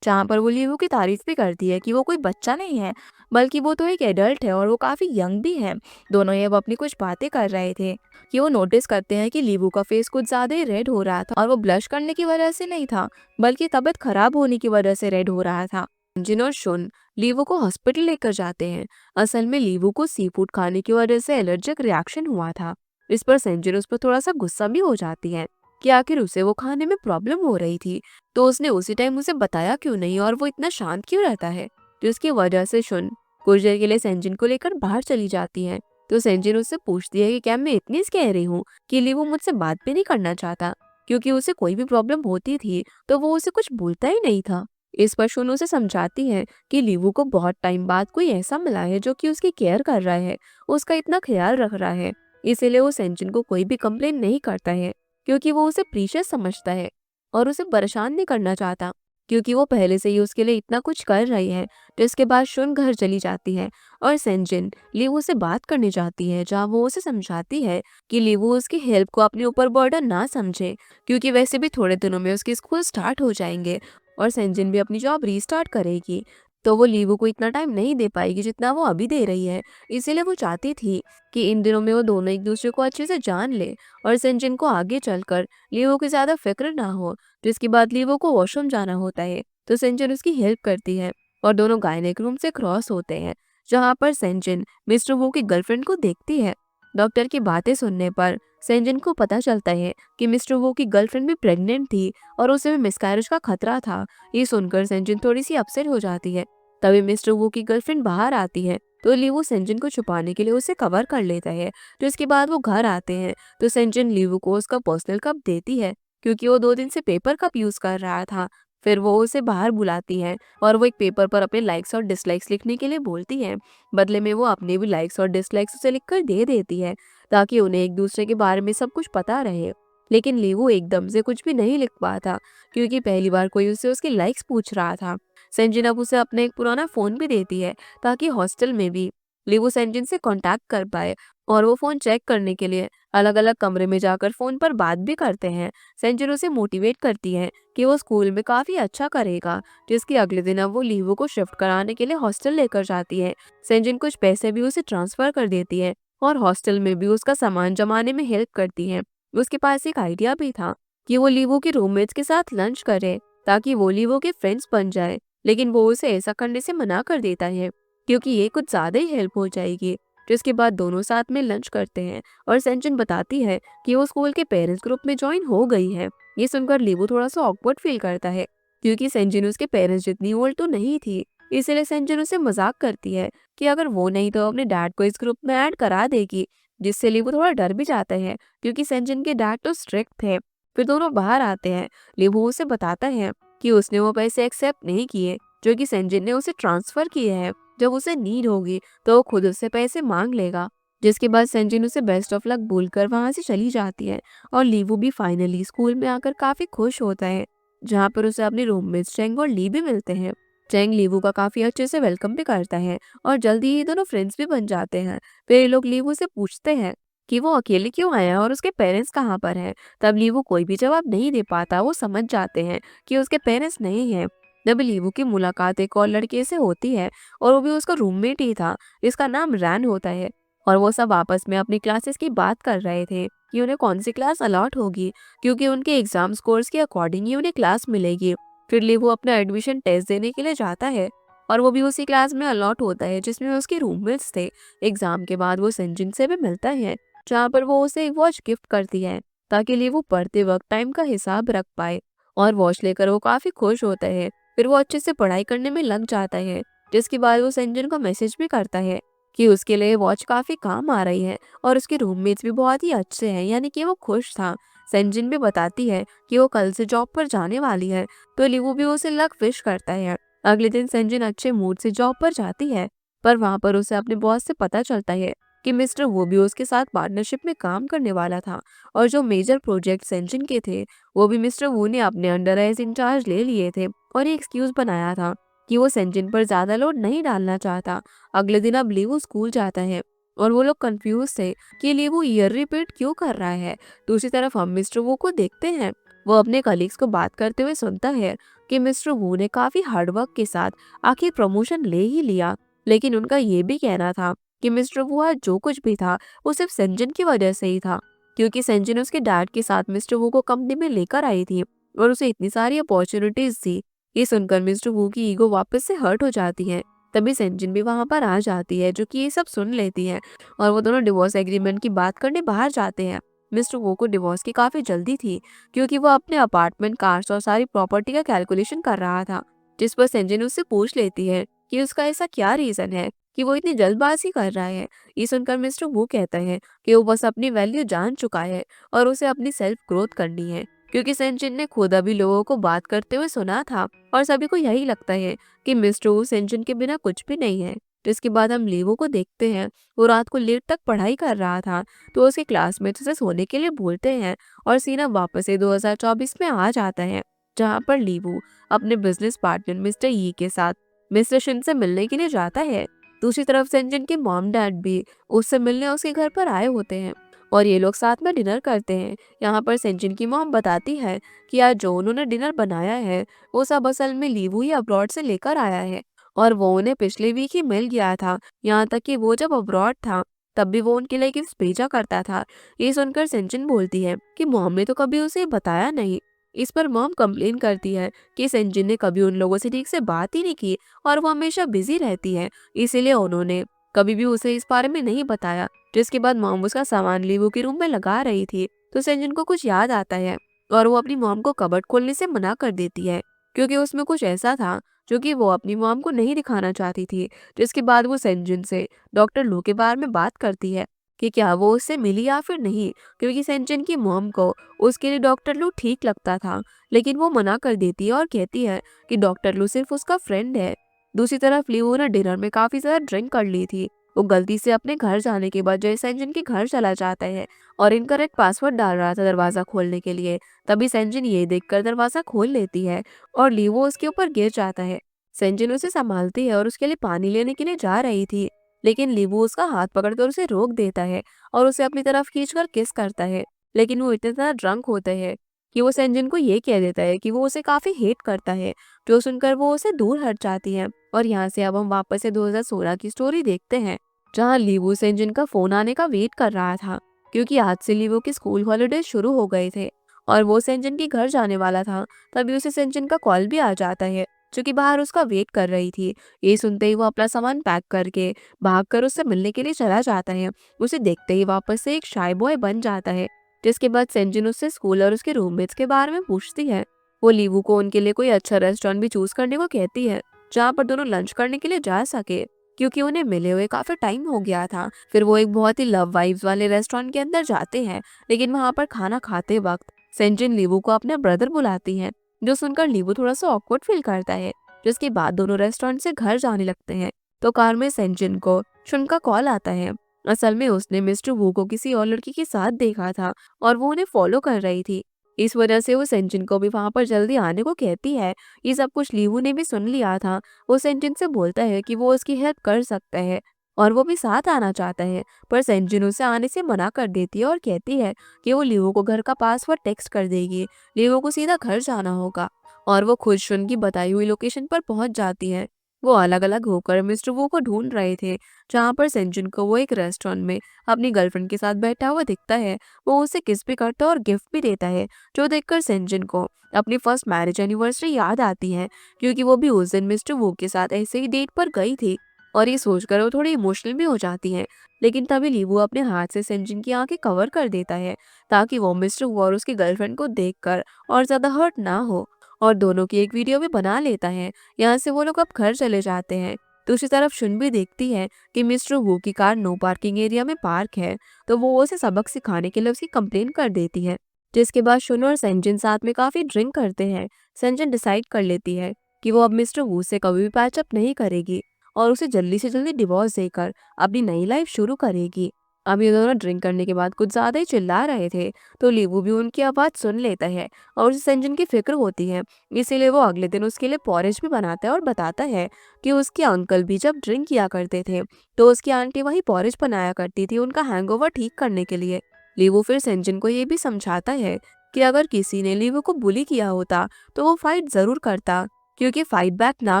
जहाँ पर वो लीवू की तारीफ भी करती है कि वो कोई बच्चा नहीं है, बल्कि वो तो एक एडल्ट है और वो काफ़ी यंग भी है। दोनों ये अब अपनी कुछ बातें कर रहे थे कि वो नोटिस करते हैं कि लीवू का फेस कुछ ज़्यादा ही रेड हो रहा था और वो ब्लश करने की वजह से नहीं था, बल्कि तबीयत खराब होने की वजह से रेड हो रहा था। जिन और शुन लीवू को हॉस्पिटल लेकर जाते हैं। असल में लीवू को सी फूड खाने की वजह से एलर्जिक रिएक्शन हुआ था। इस पर सेंजिन उस पर थोड़ा सा गुस्सा भी हो जाती है कि आखिर उसे वो खाने में प्रॉब्लम हो रही थी, तो उसने उसी टाइम उसे बताया क्यों नहीं और वो इतना शांत क्यों रहता है, जिसकी वजह से शुन कुछ देर के लिए सेंजिन को लेकर बाहर चली जाती है। तो सेंजिन उससे पूछती है कि क्या मैं इतनी स्कैरी हूँ कि लीवू मुझसे बात भी नहीं करना चाहता, क्योंकि उसे कोई भी प्रॉब्लम होती थी तो वो उसे कुछ बोलता ही नहीं था। इस पर शुन उसे समझाती है कि लीवू को बहुत टाइम बाद कोई ऐसा मिला है जो कि उसकी केयर कर रहा है, उसका इतना ख्याल रख रहा है, इसीलिए वो सेंजिन को कोई भी कंप्लेन नहीं करता है, क्योंकि वो उसे प्रीशियस समझता है और उसे परेशान नहीं करना चाहता, क्योंकि वो पहले से ही उसके लिए इतना कुछ कर रही है। जिसके बाद शुन घर चली जाती है और सेंजिन लीवू से बात करने जाती है, जहाँ वो उसे समझाती है कि लीवू उसकी हेल्प को अपने ऊपर बर्डन ना समझे, क्योंकि वैसे भी थोड़े दिनों में उसके स्कूल स्टार्ट हो जाएंगे और सेंजिन भी अपनी जॉब रीस्टार्ट करेगी, तो वो लीवू को इतना टाइम नहीं दे पाएगी जितना वो अभी दे रही है। इसीलिए वो चाहती थी कि इन दिनों में वो दोनों एक दूसरे को अच्छे से जान ले और सेंजिन को आगे चलकर लीवू की ज़्यादा फिक्र ना हो। जिसके बाद लीवू को वॉशरूम जाना होता है, तो सेंजिन उसकी हेल्प करती है और दोनों गायनेक रूम से क्रॉस होते हैं, जहाँ पर सेंजिन मिस्टर वू की गर्लफ्रेंड को देखती है। डॉक्टर की बातें सुनने पर सेंजिन को पता चलता है कि मिस्टर वू की गर्लफ्रेंड भी प्रेग्नेंट थी और उसे भी मिसकैरेज का खतरा था। ये सुनकर सेंजिन थोड़ी सी अपसेट हो जाती है। तभी मिस्टर वू की गर्लफ्रेंड बाहर आती है, तो लीवू सेंजिन को छुपाने के लिए उसे कवर कर लेता है। तो इसके बाद वो घर आते हैं, तो सेंजिन लीवू को उसका पर्सनल कप देती है, क्योंकि वो 2 दिन से पेपर कप यूज कर रहा था। फिर वो उसे बाहर बुलाती है और वो एक पेपर पर अपने लाइक्स और डिसलाइक्स लिखने के लिए बोलती है। बदले में वो अपने भी लाइक्स और डिसलाइक्स उसे लिखकर दे देती है, ताकि उन्हें एक दूसरे के बारे में सब कुछ पता रहे। लेकिन लीवू एकदम से कुछ भी नहीं लिख पाता, क्योंकि पहली बार कोई उससे उसके लाइक्स पूछ रहा था। सेंजिन अब उसे अपना एक पुराना फोन भी देती है, ताकि हॉस्टल में भी लीवू सेंजिन से कांटेक्ट कर पाए और वो फोन चेक करने के लिए अलग अलग कमरे में जाकर फोन पर बात भी करते हैं। सेंजिन उसे मोटिवेट करती है कि वो स्कूल में काफी अच्छा करेगा, जिसके अगले दिन अब वो लीवू को शिफ्ट कराने के लिए हॉस्टल लेकर जाती है। सेंजिन कुछ पैसे भी उसे ट्रांसफर कर देती है और हॉस्टल में भी उसका सामान जमाने में हेल्प करती है। उसके पास एक आइडिया भी था कि वो लीवू के रूममेट्स के साथ लंच करे, ताकि वो लीवू के फ्रेंड्स बन जाए, लेकिन वो उसे ऐसा करने से मना कर देता है, क्योंकि ये कुछ ज्यादा ही हेल्प हो जाएगी। जिसके बाद दोनों साथ में लंच करते हैं और सेंजिन बताती है कि वो स्कूल के पेरेंट्स ग्रुप में ज्वाइन हो गई है। ये सुनकर लीवू थोड़ा सा ऑकवर्ड फील करता है, क्योंकि सेंजिन उसके पेरेंट्स जितनी ओल्ड तो नहीं थी। इसलिए सेंजिन उसे मजाक करती है कि अगर वो नहीं तो अपने डैड को इस ग्रुप में ऐड करा देगी, जिससे लीवू थोड़ा डर भी जाता है, क्योंकि सेंजिन के डैड तो स्ट्रिक्ट थे। फिर दोनों बाहर आते हैं। लीवू उसे बताता है कि उसने वो पैसे एक्सेप्ट नहीं किए जो कि सेंजिन ने उसे ट्रांसफर किए हैं। जब उसे नीड होगी तो वो खुद उससे पैसे मांग लेगा। जिसके बाद सेंजिन उसे बेस्ट ऑफ लक बोलकर वहां से चली जाती है और लीवू भी फाइनली स्कूल में आकर काफी खुश होता है, जहाँ पर उसे अपने रूममेट्स चेंग और ली भी मिलते हैं। चेंग लीवू का काफी अच्छे से वेलकम भी करता है और जल्दी ही दोनों फ्रेंड्स भी बन जाते हैं। फिर ये लोग लीवू से पूछते हैं कि वो अकेले क्यों आया और उसके पेरेंट्स कहाँ पर हैं। तब लीवू कोई भी जवाब नहीं दे पाता। वो समझ जाते हैं कि उसके पेरेंट्स नहीं हैं। तब लीवू की मुलाकात एक और लड़के से होती है और वो भी उसका रूममेट ही था, जिसका नाम रैन होता है। और वो सब आपस में अपनी क्लासेस की बात कर रहे थे कि उन्हें कौन सी क्लास अलॉट होगी, क्योंकि उनके एग्जाम स्कोर्स के अकॉर्डिंग ही उन्हें क्लास मिलेगी। फिर लीवू अपना एडमिशन टेस्ट देने के लिए जाता है और वो भी उसी क्लास में अलॉट होता है जिसमें उसके रूममेट्स थे। एग्जाम के बाद वो संजिन से भी मिलता है, जहाँ पर वो उसे एक वॉच गिफ्ट करती है ताकि लिए वो पढ़ते वक्त टाइम का हिसाब रख पाए। और वॉच लेकर वो काफी खुश होता है। फिर वो अच्छे से पढ़ाई करने में लग जाता है, जिसके बाद वो संजन को मैसेज भी करता है कि उसके लिए वॉच काफी काम आ रही है और उसके रूममेट्स भी बहुत ही अच्छे हैं, यानी कि वो खुश था। संजिन भी बताती है कि वो कल से जॉब पर जाने वाली है, तो लिवू भी उसे लक विश करता है। अगले दिन संजिन अच्छे मूड से जॉब पर जाती है, पर वहां पर उसे अपने बॉस से पता चलता है कि मिस्टर वो भी उसके साथ पार्टनरशिप में काम करने वाला था और जो मेजर प्रोजेक्ट सेंजन के थे वो भी मिस्टर वू ने अपने अंडर एज इंचार्ज ले लिए थे और ये एक्सक्यूज बनाया था कि वो सेंजन पर ज्यादा लोड नहीं डालना चाहता। अगले दिन अब लीवू स्कूल जाता है और वो लोग कंफ्यूज थे कि लीवू ईयर रिपीट क्यों कर रहा है। दूसरी तरफ हम मिस्टर वू को देखते हैं। वो अपने कलीग्स को बात करते हुए सुनता है कि मिस्टर वू ने काफी हार्डवर्क के साथ आखिर प्रमोशन ले ही लिया, लेकिन उनका ये भी कहना था कि मिस्टर वू आज जो कुछ भी था वो सिर्फ संजन की वजह से ही था, क्योंकि संजन उसके डैड के साथ मिस्टर वू को कंपनी में लेकर आई थी और उसे इतनी सारी अपॉर्चुनिटीज दी। ये सुनकर मिस्टर वू की ईगो वापस से हर्ट हो जाती है। तभी संजन भी वहां पर आ जाती है, जो कि ये सब सुन लेती है और वो दोनों डिवोर्स एग्रीमेंट की बात करने बाहर जाते हैं। मिस्टर वू को डिवोर्स की काफी जल्दी थी, क्योंकि वो अपने अपार्टमेंट, कार्स और सारी प्रॉपर्टी का कैलकुलेशन कर रहा था, जिस पर संजन उससे पूछ लेती है कि उसका ऐसा क्या रीजन है कि वो इतनी जल्दबाजी कर रहा है। ये सुनकर मिस्टर वो कहता है कि वो बस अपनी वैल्यू जान चुका है और उसे अपनी सेल्फ ग्रोथ करनी है, क्योंकि सेंचिन ने खुद अभी लोगों को बात करते हुए सुना था और सभी को यही लगता है कि मिस्टर वो सेंचिन के बिना कुछ भी नहीं है। जिसके बाद हम लीवो को देखते हैं। वो रात को लेट तक पढ़ाई कर रहा था, तो उसके क्लासमेट्स उसे सोने के लिए बोलते हैं और सीना वापस से 2024 में आ जाता है, जहाँ पर लीवू अपने बिजनेस पार्टनर मिस्टर यी के साथ मिस्टर शिन से मिलने के लिए जाता है। दूसरी तरफ सेंजन के मॉम डैड भी उससे मिलने उसके घर पर आए होते हैं और ये लोग साथ में डिनर करते हैं। यहाँ पर सेंजन की मॉम बताती है कि आज जो उन्होंने डिनर बनाया है वो सब असल में लीवू ही अब्रॉड से लेकर आया है और वो उन्हें पिछले वीक ही मिल गया था। यहाँ तक कि वो जब अब्रॉड था तब भी वो उनके लिए गिफ्ट भेजा करता था। ये सुनकर सेंजन बोलती है कि मॉम ने तो कभी उसे बताया नहीं। इस पर मॉम कंप्लेन करती है कि सेंजन ने कभी उन लोगों से ठीक से बात ही नहीं की और वो हमेशा बिजी रहती है, इसीलिए उन्होंने कभी भी उसे इस बारे में नहीं बताया। जिसके बाद मॉम उसका सामान लीवू के रूम में लगा रही थी, तो सेंजन को कुछ याद आता है और वो अपनी मॉम को कबर्ड खोलने से मना कर देती है, क्योंकि उसमें कुछ ऐसा था जो कि वो अपनी मॉम को नहीं दिखाना चाहती थी। जिसके बाद वो सेंजन से डॉक्टर लू के बारे में बात करती है कि क्या वो उससे मिली या फिर नहीं, क्योंकि सेंजन की मॉम को उसके लिए डॉक्टर लू ठीक लगता था, लेकिन वो मना कर देती है और कहती है कि डॉक्टर लू सिर्फ उसका फ्रेंड है। दूसरी तरफ लियो ने डिनर में काफी ज्यादा ड्रिंक कर ली थी। वो गलती से अपने घर जाने के बाद जय सेंजन के घर चला जाता है और इनकरेक्ट पासवर्ड डाल रहा था दरवाजा खोलने के लिए। तभी सेंजन ये देखकर दरवाजा खोल लेती है और लियो उसके ऊपर गिर जाता है। सेंजन उसे संभालती है और उसके लिए पानी लेने के लिए जा रही थी, लेकिन लिवो उसका हाथ पकड़कर उसे रोक देता है और उसे अपनी तरफ खींचकर किस करता है। लेकिन वो इतना ज्यादा ड्रंक होता है कि वो सेंजन को ये कह देता है कि वो उसे काफी हेट करता है, जो सुनकर वो उसे दूर हट जाती है। और यहाँ से अब हम वापस से 2016 की स्टोरी देखते हैं, जहाँ लीवो सेंजन का फोन आने का वेट कर रहा था, क्योंकि आज से लीवो के स्कूल हॉलीडे शुरू हो गए थे और वो सेंजन के घर जाने वाला था। तभी उसे सेंजन का कॉल भी आ जाता है, जो कि बाहर उसका वेट कर रही थी। ये सुनते ही वो अपना सामान पैक करके भागकर उससे मिलने के लिए चला जाता है। उसे देखते ही वापस से एक शाय बॉय बन जाता है। जिसके बाद सेंजन उससे स्कूल और उसके रूममेट्स के बारे में पूछती है। वो लीवू को उनके लिए कोई अच्छा रेस्टोरेंट भी चूज करने को कहती है, जहाँ पर दोनों लंच करने के लिए जा सके, क्योंकि उन्हें मिले हुए काफी टाइम हो गया था। फिर वो एक बहुत ही लव वाइब्स वाले रेस्टोरेंट के अंदर जाते हैं, लेकिन वहाँ पर खाना खाते वक्त सेंजन लीवू को अपना ब्रदर बुलाती है, जो सुनकर लीवू थोड़ा सा ऑकवर्ड फील करता है। जिसके बाद दोनों रेस्टोरेंट से घर जाने लगते हैं, तो कार में सेंजन को शुन का कॉल आता है। असल में उसने मिस्टर वू को किसी और लड़की के साथ देखा था और वो उन्हें फॉलो कर रही थी। इस वजह से वो सेंजन को भी वहां पर जल्दी आने को कहती है। ये सब कुछ लीवू ने भी सुन लिया था। वो सेंजन से बोलता है कि वो उसकी हेल्प कर सकता है, और वो भी साथ आना चाहता है, पर सेंजिन उसे आने से मना कर देती है और कहती है कि वो लिवो को घर का पासवर्ड टेक्स्ट कर देगी। लिवो को सीधा घर जाना होगा और वो खुद शुन की बताई हुई लोकेशन पर पहुंच जाती है। वो अलग अलग होकर मिस्टर वू को ढूंढ रहे थे, जहाँ पर सेंजिन को वो एक रेस्टोरेंट में अपनी गर्लफ्रेंड के साथ बैठा हुआ दिखता है। वो उसे किस भी करता है और गिफ्ट भी देता है, जो देखकर सेंजिन को अपनी फर्स्ट मैरिज एनिवर्सरी याद आती है, क्योंकि वो भी उस दिन मिस्टर वू के साथ ऐसे ही डेट पर गई थी। और ये सोचकर वो थोड़ी इमोशनल भी हो जाती है। लेकिन तभी लीवू अपने हाथ से सेंजिन की आंखें कवर कर देता है, ताकि वो मिस्टर वू और उसकी गर्लफ्रेंड को देखकर और ज्यादा हर्ट ना हो, और दोनों की एक वीडियो भी बना लेता है। यहाँ से वो लोग अब घर चले जाते हैं। दूसरी तरफ शुन भी देखती है कि मिस्टर वू की कार नो पार्किंग एरिया में पार्क है, तो वो उसे सबक सिखाने के लिए उसकी कंप्लेन कर देती है। जिसके बाद शुन और सेंजिन साथ में काफी ड्रिंक करते हैं। सेंजिन डिसाइड कर लेती है कि वो अब मिस्टर वू से कभी भी पैचअप नहीं करेगी और उसे जल्दी से जल्दी डिवोर्स देकर अपनी नई लाइफ शुरू करेगी। अब ये दोनों ड्रिंक करने के बाद कुछ ज्यादा ही चिल्ला रहे थे, तो लीवू भी उनकी आवाज सुन लेता है और उसे सेंजन की फिक्र होती है। इसीलिए वो अगले दिन उसके लिए पॉरेज भी बनाता है और बताता है कि उसके अंकल भी जब ड्रिंक किया करते थे, तो उसकी आंटी वही पॉरेज बनाया करती थी उनका हैंगओवर ठीक करने के लिए। लीवू फिर सेंजन को ये भी समझाता है कि अगर किसी ने लीवू को बुली किया होता तो वो फाइट जरूर करता, क्योंकि फाइट बैक ना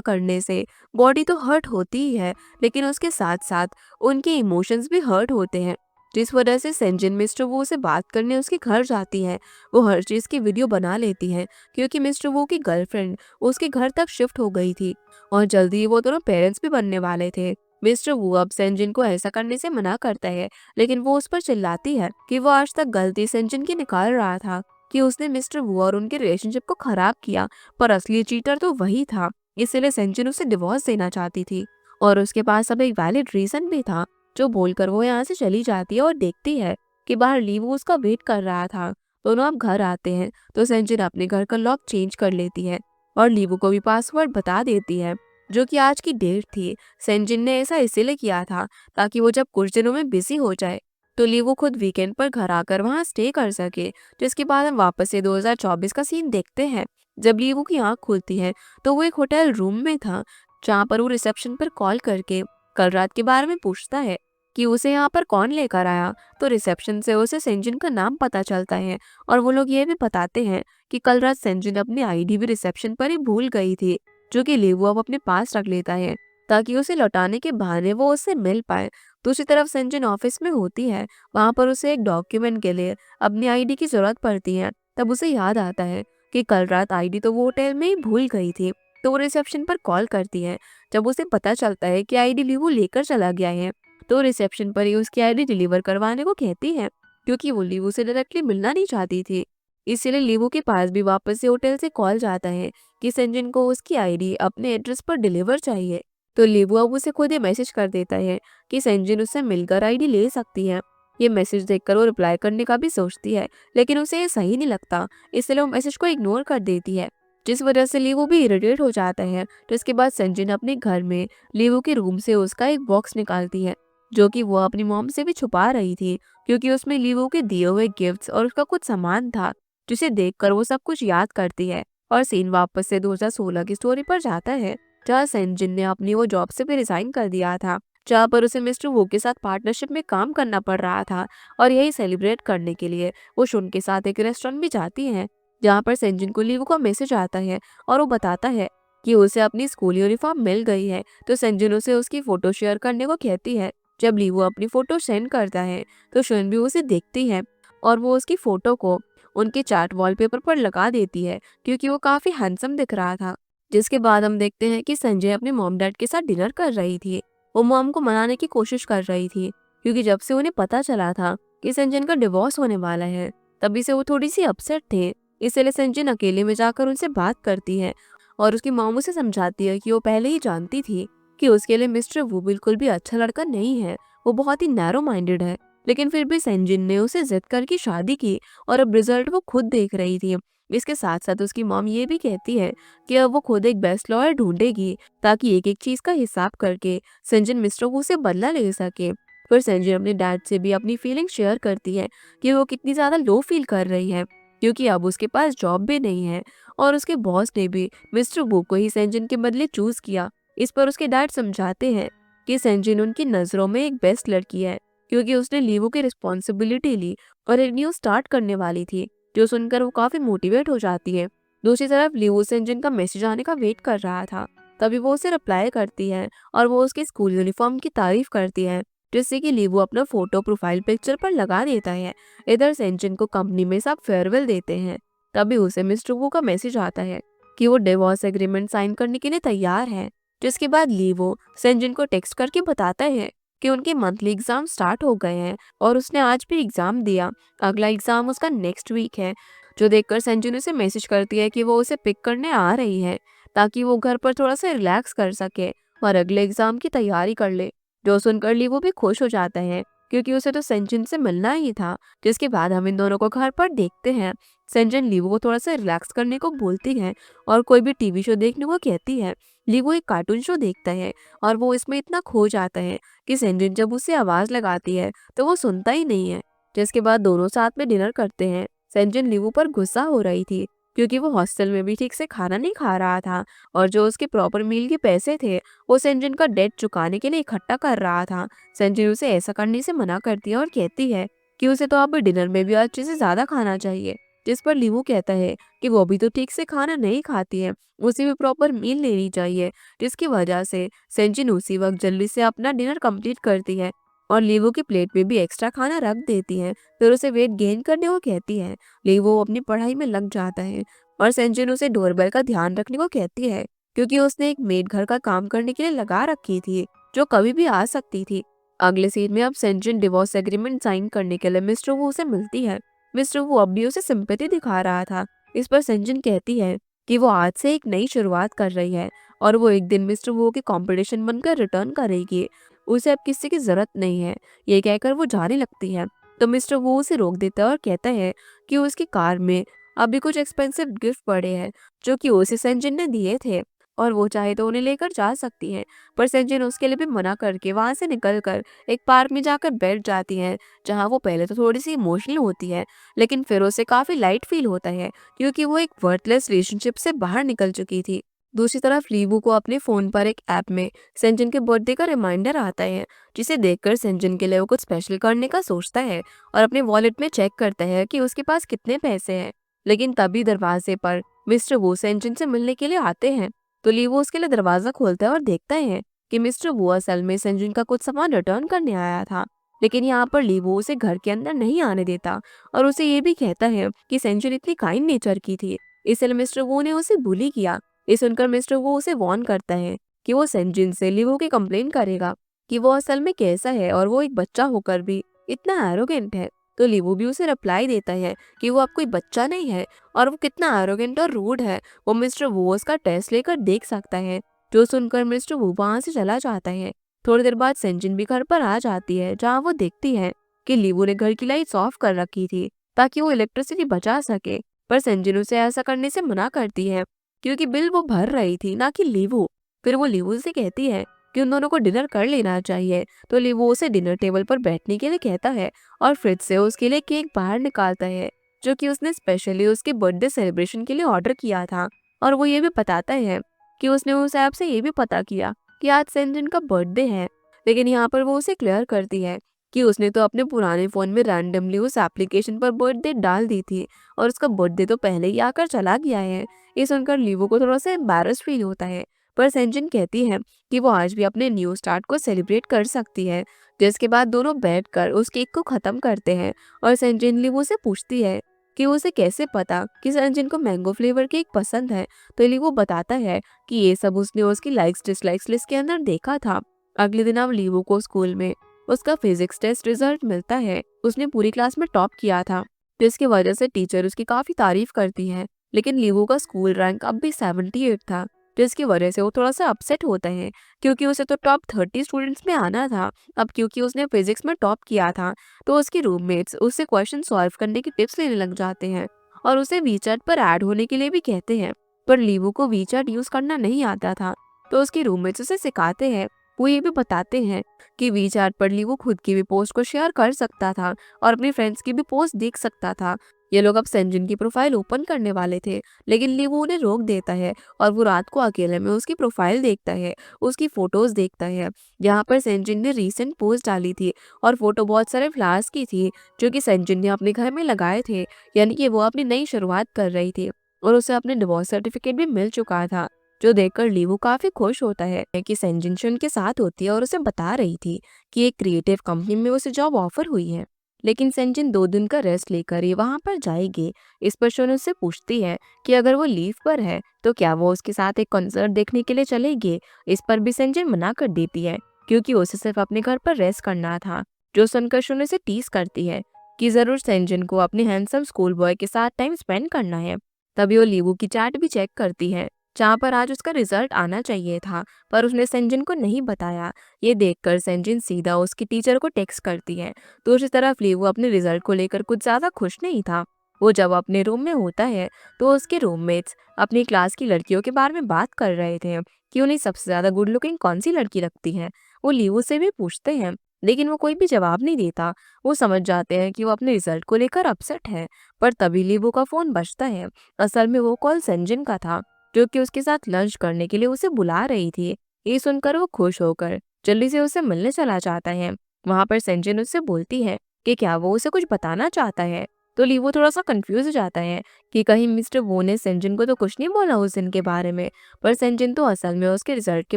करने से बॉडी तो हर्ट होती ही है, लेकिन उसके साथ साथ उनके इमोशंस भी हर्ट होते हैं। जिस वजह से सेंजिन मिस्टर वू से बात करने उसके घर जाती है। वो हर चीज की वीडियो बना लेती है, क्योंकि मिस्टर वू की गर्लफ्रेंड उसके घर तक शिफ्ट हो गई थी और जल्दी ही वो दोनों पेरेंट्स भी बनने वाले थे। मिस्टर वू अब सेंजिन को ऐसा करने से मना करता है, लेकिन वो उस पर चिल्लाती है कि वो आज तक गलती सेंजिन की निकाल रहा था, कि उसने मिस्टर वू और उनके रिलेशनशिप को खराब किया, पर असली चीटर तो वही था। इसलिए सेंजिन उसे डिवोर्स देना चाहती थी और उसके पास अब एक वैलिड रीजन भी था, जो बोलकर वो यहाँ से चली जाती है और देखती है कि बाहर लीवू उसका वेट कर रहा था। दोनों अब घर आते हैं, तो सेंजिन अपने घर का लॉक चेंज कर लेती है और लीवू को भी पासवर्ड बता देती है, जो कि आज की डेट थी। सेंजिन ने ऐसा इसीलिए किया था ताकि वो जब कुछ दिनों में बिजी हो जाए तो लीवू खुद वीकेंड पर घर आकर वहाँ स्टे कर सके। जिसके बाद हम वापस से 2024 का सीन देखते हैं। जब लीवू की आंख खुलती है तो वो एक होटल रूम में था, जहाँ पर वो रिसेप्शन पर कॉल करके कल रात के बारे में पूछता है कि उसे यहाँ पर कौन लेकर आया। तो रिसेप्शन से उसे सेंजिन का नाम पता चलता है और वो लोग ये भी बताते हैं कि कल रात सेंजिन अपनी आईडी भी रिसेप्शन पर ही भूल गई थी, जो कि लीवू अब अपने पास रख लेता है ताकि उसे लौटाने के बहाने वो उससे मिल पाए। दूसरी तरफ सेंजिन ऑफिस में होती है। वहाँ पर उसे एक डॉक्यूमेंट के लिए अपनी आईडी की जरूरत पड़ती है। तब उसे याद आता है कि कल रात आईडी तो वो होटल में ही भूल गई थी, तो वो रिसेप्शन पर कॉल करती है। जब उसे पता चलता है कि आईडी लीवू लेकर चला गया है, तो रिसेप्शन पर ही उसकी आईडी डिलीवर करवाने को कहती है, क्योंकि वो लीवू से डायरेक्टली मिलना नहीं चाहती थी। इसीलिए लीवू के पास भी वापस से होटल से कॉल जाता है कि सेंजिन को उसकी आईडी अपने एड्रेस पर डिलीवर चाहिए। तो लीवू अब उसे खुद ही मैसेज कर देता है कि सेंजिन उससे मिलकर आईडी ले सकती है। ये मैसेज देखकर वो रिप्लाई करने का भी सोचती है, लेकिन उसे ये सही नहीं लगता, इसलिए वो मैसेज को इग्नोर कर देती है, जिस वजह से लीवू भी इरिटेट हो जाता है। तो इसके बाद सेंजिन अपने घर में लीवू के रूम से उसका एक बॉक्स निकालती है, जो कि वो अपनी मॉम से भी छुपा रही थी, क्योंकि उसमें लीवू के दिए हुए गिफ्ट्स और उसका कुछ सामान था, जिसे देखकर वो सब कुछ याद करती है। और सीन वापस से 2016 की स्टोरी पर जाता है, जहाँ सेंजिन ने अपनी वो जॉब से भी रिजाइन कर दिया था, जहाँ पर उसे मिस्टर वो के साथ पार्टनरशिप में काम करना पड़ रहा था। और यही सेलिब्रेट करने के लिए वो शुन के साथ एक रेस्टोरेंट भी जाती है, जहाँ पर सेंजिन को लीवू का मैसेज आता है और वो बताता है कि उसे अपनी स्कूल यूनिफॉर्म मिल गई है। तो सेंजिन उसे उसकी फोटो शेयर करने को कहती है। जब लीवू अपनी फोटो सेंड करता है तो शुन भी उसे देखती है और वो उसकी फोटो को उनके चार्ट वॉलपेपर पर लगा देती है, क्योंकि वो काफी हैंडसम दिख रहा था। जिसके बाद हम देखते हैं कि संजय अपने मॉम डैड के साथ डिनर कर रही थी। वो मॉम को मनाने की कोशिश कर रही थी, क्योंकि जब से उन्हें पता चला था कि संजन का डिवोर्स होने वाला है, तभी से वो थोड़ी सी अपसेट थे। इसलिए संजन अकेले में जाकर उनसे बात करती है और उसकी मॉम उसे समझाती है कि वो पहले ही जानती थी कि उसके लिए मिस्टर वू बिल्कुल भी अच्छा लड़का नहीं है, वो बहुत ही नैरो माइंडेड है। लेकिन फिर भी संजन ने उसे जिद करके शादी की और अब रिजल्ट वो खुद देख रही थी। इसके साथ साथ उसकी मॉम ये भी कहती है कि अब वो खुद एक बेस्ट लॉयर ढूंढेगी, ताकि एक एक चीज का हिसाब करके संजन मिस्टर वू से बदला ले सके। फिर संजन अपने डैड से भी अपनी फीलिंग शेयर करती है कि वो कितनी ज्यादा लो फील कर रही है, क्योंकि अब उसके पास जॉब भी नहीं है और उसके बॉस ने भी मिस्टर वू को ही संजन के बदले चूज किया। इस पर उसके डैड समझाते हैं कि सेंजिन उनकी नज़रों में एक बेस्ट लड़की है क्योंकि उसने लीवू की रिस्पॉन्सिबिलिटी ली और एक न्यू स्टार्ट करने वाली थी, जो सुनकर वो काफ़ी मोटिवेट हो जाती है। दूसरी तरफ लीवू सेंजिन का मैसेज आने का वेट कर रहा था, तभी वो उसे रिप्लाई करती है और वो उसके स्कूल यूनिफॉर्म की तारीफ करती है, जिससे कि लीवू अपना फोटो प्रोफाइल पिक्चर पर लगा देता है। इधर सेंजिन को कंपनी में सब फेयरवेल देते हैं, तभी उसे मिस्टर वू का मैसेज आता है कि वो डिवोर्स एग्रीमेंट साइन करने के लिए तैयार है। जिसके बाद लीवो सेंजिन को टेक्स्ट करके बताता है कि उनके मंथली एग्जाम स्टार्ट हो गए हैं और उसने आज भी एग्जाम दिया। अगला एग्जाम उसका नेक्स्ट वीक है, जो देखकर सेंजिन उसे मैसेज करती है कि वो उसे पिक करने आ रही है ताकि वो घर पर थोड़ा सा रिलैक्स कर सके और अगले एग्जाम की तैयारी कर ले। जो सुनकर लीवो भी खुश हो जाता है क्योंकि उसे तो सेंजिन से मिलना ही था। जिसके बाद हम इन दोनों को घर पर देखते हैं। सेंजिन लीवो को थोड़ा सा रिलैक्स करने को बोलती है और कोई भी टीवी शो देखने को कहती है। लीवो एक कार्टून शो देखता है और वो इसमें इतना खो जाता है कि सेंजिन जब उसे आवाज लगाती है तो वो सुनता ही नहीं है। जिसके बाद दोनों साथ में डिनर करते हैं। सेंजिन लीवो पर गुस्सा हो रही थी क्योंकि वो हॉस्टल में भी ठीक से खाना नहीं खा रहा था और जो उसके प्रॉपर मील के पैसे थे वो सेंजिन का डेट चुकाने के लिए इकट्ठा कर रहा था। सेंजिन उसे ऐसा करने से मना करती है और कहती है कि उसे तो अब डिनर में भी अच्छे से ज्यादा खाना चाहिए। जिस पर लीवू कहता है कि वो भी तो ठीक से खाना नहीं खाती है, उसे भी प्रॉपर मील लेनी चाहिए। जिसकी वजह से सेंजिन उसी वक्त जल्दी से अपना डिनर कंप्लीट करती है और लीवू की प्लेट में भी एक्स्ट्रा खाना रख देती है। फिर उसे वेट गेन करने को कहती है। लीवू अपनी पढ़ाई में लग जाता है और सेंजिन उसे डोरबेल का ध्यान रखने को कहती है क्योंकि उसने एक मेड घर का काम करने के लिए लगा रखी थी, जो कभी भी आ सकती थी। अगले सीन में अब सेंजिन डिवोर्स एग्रीमेंट साइन करने के लिए मिस्टर वू से मिलती है। मिस्टर वू अब भी उसे सिंपैथी दिखा रहा था। इस पर सेंजिन कहती है कि वो आज से एक नई शुरुआत कर रही है और वो एक दिन मिस्टर वू के कंपटीशन बनकर रिटर्न करेगी। उसे अब किसी की जरूरत नहीं है। ये कहकर वो जाने लगती है तो मिस्टर वू उसे रोक देता है और कहता है कि उसकी कार में अभी कुछ एक्सपेंसिव गिफ्ट पड़े हैं जो कि उसे सेंजिन ने दिए थे और वो चाहे तो उन्हें लेकर जा सकती है। पर सेंजिन उसके लिए भी मना करके वहां से निकलकर एक पार्क में जाकर बैठ जाती है, जहां वो पहले तो थोड़ी सी इमोशनल होती है लेकिन फिर उसे काफी लाइट फील होता है क्योंकि वो एक वर्थलेस रिलेशनशिप से बाहर निकल चुकी थी। दूसरी तरफ लीवू को अपने फोन पर एक ऐप में सेंजिन के बर्थडे का रिमाइंडर आता है, जिसे देखकर सेंजिन के लिए वो कुछ स्पेशल करने का सोचता है और अपने वॉलेट में चेक करता है कि उसके पास कितने पैसे हैं। लेकिन तभी दरवाजे पर मिस्टर वू सेंजिन से मिलने के लिए आते हैं तो लीवो उसके लिए दरवाजा खोलता है और देखता है कि मिस्टर वू असल में सेंजिन का कुछ सामान रिटर्न करने आया था। लेकिन यहाँ पर लीवो उसे घर के अंदर नहीं आने देता और उसे ये भी कहता है कि सेंजिन इतनी काइंड नेचर की थी, इसलिए मिस्टर वू ने उसे बुली किया। ये सुनकर मिस्टर वू उसे वार्न करता है कि वो सेंजिन से लीवो की कंप्लेन करेगा कि वो असल में कैसा है और वो एक बच्चा होकर भी इतना एरोगेंट है। तो लीवो भी उसे रिप्लाई देता है कि वो अब कोई बच्चा नहीं है और वो कितना एरोगेंट और रूड है, वो मिस्टर वोस का टेस्ट लेकर देख सकता है। जो सुनकर मिस्टर वो वहां से चला जाता है। थोड़ी देर बाद सेंजिन भी घर पर आ जाती है, जहाँ वो देखती है कि लीवो ने घर की लाइट्स ऑफ कर रखी थी ताकि वो इलेक्ट्रिसिटी बचा सके। पर सेंजिन उसे ऐसा करने से मना करती है क्योंकि बिल वो भर रही थी, ना कि लीवो। फिर वो लीवो से कहती है कि उन दोनों को डिनर कर लेना चाहिए, तो लीवो उसे डिनर टेबल पर बैठने के लिए कहता है और फ्रिज से उसके लिए केक बाहर निकालता है, जो कि उसने स्पेशली उसके बर्थडे सेलिब्रेशन के लिए ऑर्डर किया था। और वो ये भी बताता है कि उसने उस ऐप से ये भी पता किया कि आज सेंजिन का बर्थडे है। लेकिन यहाँ पर वो उसे क्लियर करती है कि उसने तो अपने पुराने फोन में रैंडमली उस एप्लीकेशन पर बर्थडे डाल दी थी और उसका बर्थडे तो पहले ही आकर चला गया है। ये सुनकर लीवो को थोड़ा सा एम्बैरस फील होता है, पर सेंजिन कहती है कि वो आज भी अपने न्यू स्टार्ट को सेलिब्रेट कर सकती है। जिसके बाद दोनों बैठकर उस केक को खत्म करते हैं और सेंजिन लीवो से पूछती है कि उसे कैसे पता कि सेंजिन को मैंगो फ्लेवर केक पसंद है। तो लीवो बताता है कि ये सब उसने उसकी लाइक्स डिसलाइक्स लिस्ट के अंदर देखा था। अगले दिन अब लीवो को स्कूल में उसका फिजिक्स टेस्ट रिजल्ट मिलता है। उसने पूरी क्लास में टॉप किया था, जिसकी वजह से टीचर उसकी काफी तारीफ करती है। लेकिन लीवो का स्कूल रैंक अब भी 78 था, जिसकी वजह से वो थोड़ा सा अपसेट होता है क्योंकि उसे तो टॉप 30 स्टूडेंट्स में आना था। अब क्योंकि उसने फिजिक्स में टॉप किया था तो उसके रूममेट्स उससे क्वेश्चन सॉल्व करने की टिप्स लेने लग जाते हैं और उसे वीचैट पर ऐड होने के लिए भी कहते हैं। पर लीवो को वीचैट यूज करना नहीं आता था, तो उसके रूममेट्स उसे सिखाते हैं वो ये भी बताते हैं कि वीचैट पर लीवू खुद की भी पोस्ट को शेयर कर सकता था और अपने फ्रेंड्स की भी पोस्ट देख सकता था। ये लोग अब सेंजिन की प्रोफाइल ओपन करने वाले थे, लेकिन लीवू उन्हें रोक देता है और वो रात को अकेले में उसकी प्रोफाइल देखता है, उसकी फोटोज देखता है, जहाँ पर सेंजिन ने रीसेंट पोस्ट डाली थी और फोटो बहुत सारे फ्लावर्स की थी जो कि सेंजिन ने अपने घर में लगाए थे। यानी कि वो अपनी नई शुरुआत कर रही थी और उसे अपने डिवोर्स सर्टिफिकेट भी मिल चुका था, जो देखकर लीवू काफी खुश होता है कि सेंजिन उनके साथ होती है और उसे बता रही थी कि एक क्रिएटिव कंपनी में उसे जॉब ऑफर हुई है। लेकिन सेंजिन 2 दिन का रेस्ट लेकर ही वहां पर जाएगी। इस पर शोन उससे पूछती है कि अगर वो लीव पर है तो क्या वो उसके साथ एक कॉन्सर्ट देखने के लिए चलेगी। इस पर भी सेंजिन मना कर देती है क्योंकि उसे सिर्फ अपने घर पर रेस्ट करना था, जो सुनकर शोन उसे टीज करती है कि जरूर सेंजिन को अपने हैंडसम स्कूल बॉय के साथ टाइम स्पेंड करना है। तभी वो लीवू की चैट भी चेक करती है जहाँ पर आज उसका रिजल्ट आना चाहिए था, पर उसने सेंजिन को नहीं बताया। ये देखकर सेंजिन सीधा उसकी टीचर को टेक्स्ट करती है। दूसरी तरफ लीवू अपने रिजल्ट को लेकर कुछ ज्यादा खुश नहीं था। वो जब अपने रूम में होता है तो उसके रूममेट्स अपनी क्लास की लड़कियों के बारे में बात कर रहे थे कि उन्हें सबसे ज्यादा गुड लुकिंग कौन सी लड़की लगती है। वो लीवू से भी पूछते हैं, लेकिन वो कोई भी जवाब नहीं देता। वो समझ जाते हैं कि वो अपने रिजल्ट को लेकर अपसेट है। पर तभी लीवू का फोन बजता है। असल में वो कॉल सेंजिन का था, जो कि उसके साथ लंच करने के लिए उसे बुला रही थी। ये सुनकर वो खुश होकर जल्दी से उसे मिलने चला जाता है। वहां पर सेंजिन उससे बोलती है कि क्या वो उसे कुछ बताना चाहता है। तो लीवो थोड़ा सा कंफ्यूज हो जाता है कि कहीं मिस्टर वो ने सेंजिन को तो कुछ नहीं बोला उस दिन के बारे में। पर सेंजिन तो असल में उसके रिजल्ट के